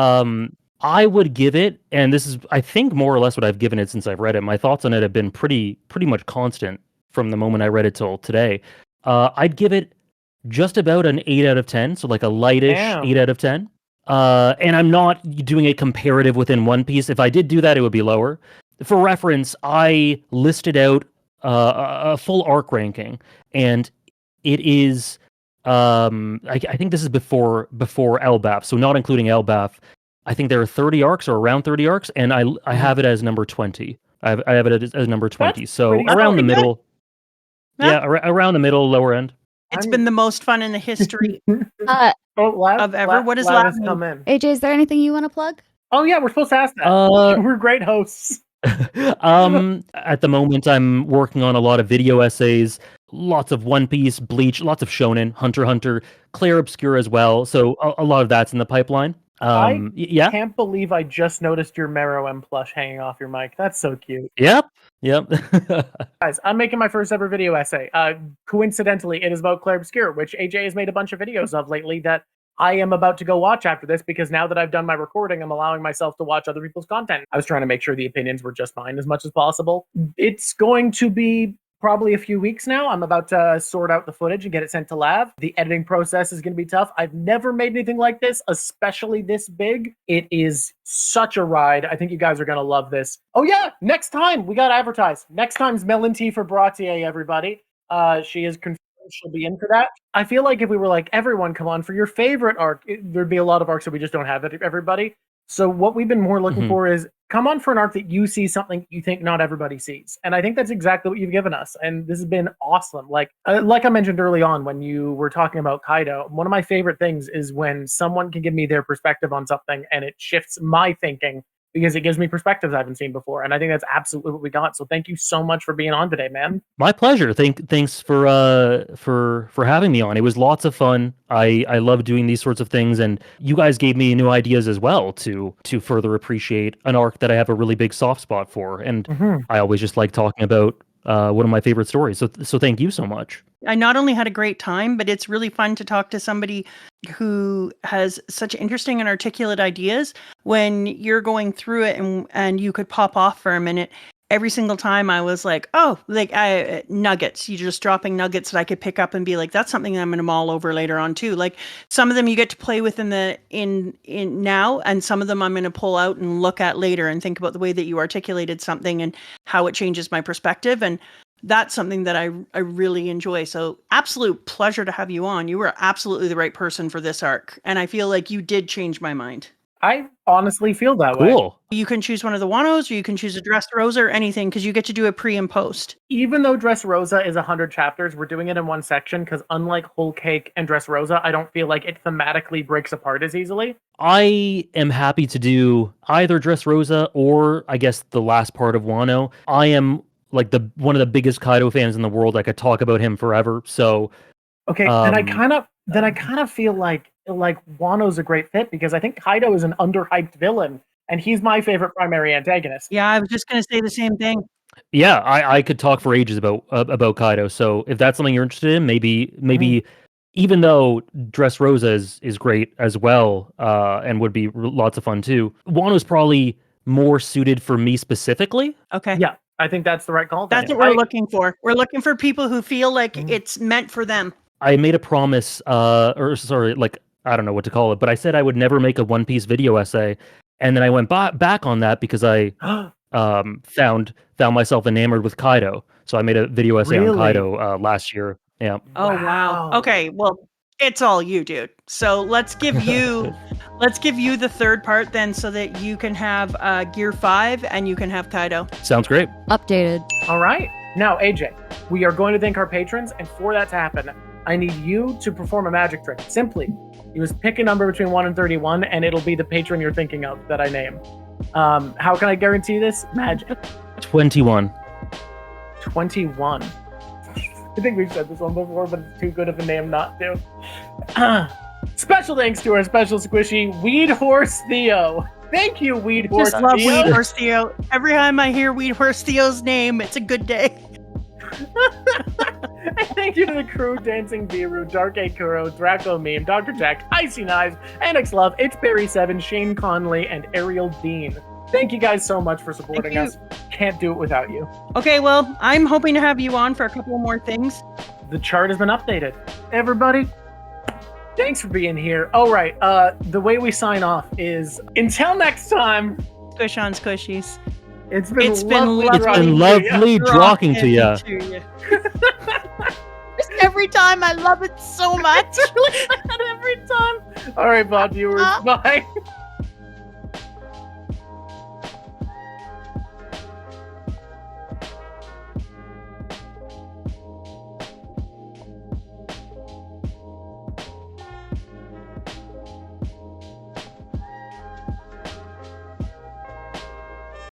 I would give it, and this is, I think, more or less what I've given it since I've read it. My thoughts on it have been pretty much constant from the moment I read it till today. I'd give it just about an 8 out of 10, so like a lightish 8 out of 10. And I'm not doing a comparative within One Piece. If I did do that, it would be lower. For reference, I listed out a full arc ranking, and it is I think this is before LBAF, so not including LBAF. I think there are 30 arcs or around 30 arcs, and I have it as number 20. I have it as number 20. That's So pretty around the good. middle. Yeah. Yeah, around the middle, lower end. It's been the most fun in the history. Of ever. What does Lav Lav has come in? AJ, is there anything you want to plug? Oh yeah, we're supposed to ask that. We're great hosts. At the moment, I'm working on a lot of video essays, lots of One Piece, Bleach, lots of Shonen, Hunter x Hunter, Claire Obscure as well. So a lot of that's in the pipeline. Yeah. Can't believe I just noticed your Marrow M plush hanging off your mic. That's so cute. Yep. Guys, I'm making my first ever video essay. Coincidentally, it is about Claire Obscure, which AJ has made a bunch of videos of lately that I am about to go watch after this, because now that I've done my recording, I'm allowing myself to watch other people's content. I was trying to make sure the opinions were just mine as much as possible. It's going to be probably a few weeks now. I'm about to sort out the footage and get it sent to Lav. The editing process is going to be tough. I've never made anything like this, especially this big. It is such a ride. I think you guys are going to love this. Oh yeah, next time we got to advertise. Next time's Melon Tea for Bratier, everybody. She is confirmed she'll be in for that. I feel like if we were like, everyone come on for your favorite arc, there'd be a lot of arcs that we just don't have everybody. So what we've been more looking for is come on for an arc that you see something you think not everybody sees. And I think that's exactly what you've given us. And this has been awesome. Like I mentioned early on when you were talking about Kaido, one of my favorite things is when someone can give me their perspective on something and it shifts my thinking, because it gives me perspectives I haven't seen before. And I think that's absolutely what we got. So thank you so much for being on today, man. My pleasure. Thanks for having me on. It was lots of fun. I love doing these sorts of things, and you guys gave me new ideas as well to further appreciate an arc that I have a really big soft spot for. And I always just like talking about one of my favorite stories. So thank you so much. I not only had a great time, but it's really fun to talk to somebody who has such interesting and articulate ideas when you're going through it and you could pop off for a minute. Every single time I was like, oh, like nuggets. You're just dropping nuggets that I could pick up and be like, that's something that I'm going to mull over later on too. Like some of them you get to play with in now, and some of them I'm going to pull out and look at later and think about the way that you articulated something and how it changes my perspective. And that's something that I really enjoy. So absolute pleasure to have you on. You were absolutely the right person for this arc. And I feel like you did change my mind. I honestly feel that way. Cool. You can choose one of the Wanos, or you can choose a Dressrosa or anything, because you get to do a pre and post. Even though Dressrosa is 100 chapters, we're doing it in one section, because unlike Whole Cake and Dressrosa, I don't feel like it thematically breaks apart as easily. I am happy to do either Dressrosa or I guess the last part of Wano. I am like one of the biggest Kaido fans in the world. I could talk about him forever. So okay, then I kind of feel like Wano's a great fit, because I think Kaido is an underhyped villain, and he's my favorite primary antagonist. Yeah, I was just going to say the same thing. Yeah, I could talk for ages about Kaido. So if that's something you're interested in, maybe even though Dressrosa is great as well, and would be lots of fun too, Wano's probably more suited for me specifically. Okay. Yeah, I think that's the right call. That's what we're looking for. We're looking for people who feel like it's meant for them. I made a promise, I don't know what to call it, but I said I would never make a One Piece video essay, and then I went back on that because I found myself enamored with Kaido. So I made a video essay on Really? Kaido last year. Yeah. Oh wow. Wow. Okay, well, it's all you, dude. So let's give you the third part then, so that you can have Gear 5 and you can have Kaido. Sounds great. Updated. All right. Now, AJ, we are going to thank our patrons, and for that to happen, I need you to perform a magic trick. Simply, you just pick a number between 1 and 31, and it'll be the patron you're thinking of that I name. How can I guarantee this? Magic. 21. 21. I think we've said this one before, but it's too good of a name not to. Special thanks to our special squishy, Weed Horse Theo. Thank you, Weed Horse Just love Theo. Weed Horse Theo. Every time I hear Weed Horse Theo's name, it's a good day. And thank you to the crew, Dancing Viru, Dark Akuro, Draco Meme, Dr. Jack, Icy Knives, Annex Love, It's Barry7, Shane Conley, and Ariel Dean. Thank you guys so much for supporting you. us. Can't do it without you. Okay, well, I'm hoping to have you on for a couple more things. The chart has been updated. Everybody, thanks for being here. All right, the way we sign off is until next time. Squish on squishies. It's been It's been lovely. It's been talking to you. lovely talking to you. Just every time, I love it so much. It's really bad every time. All right, Bob viewers, bye.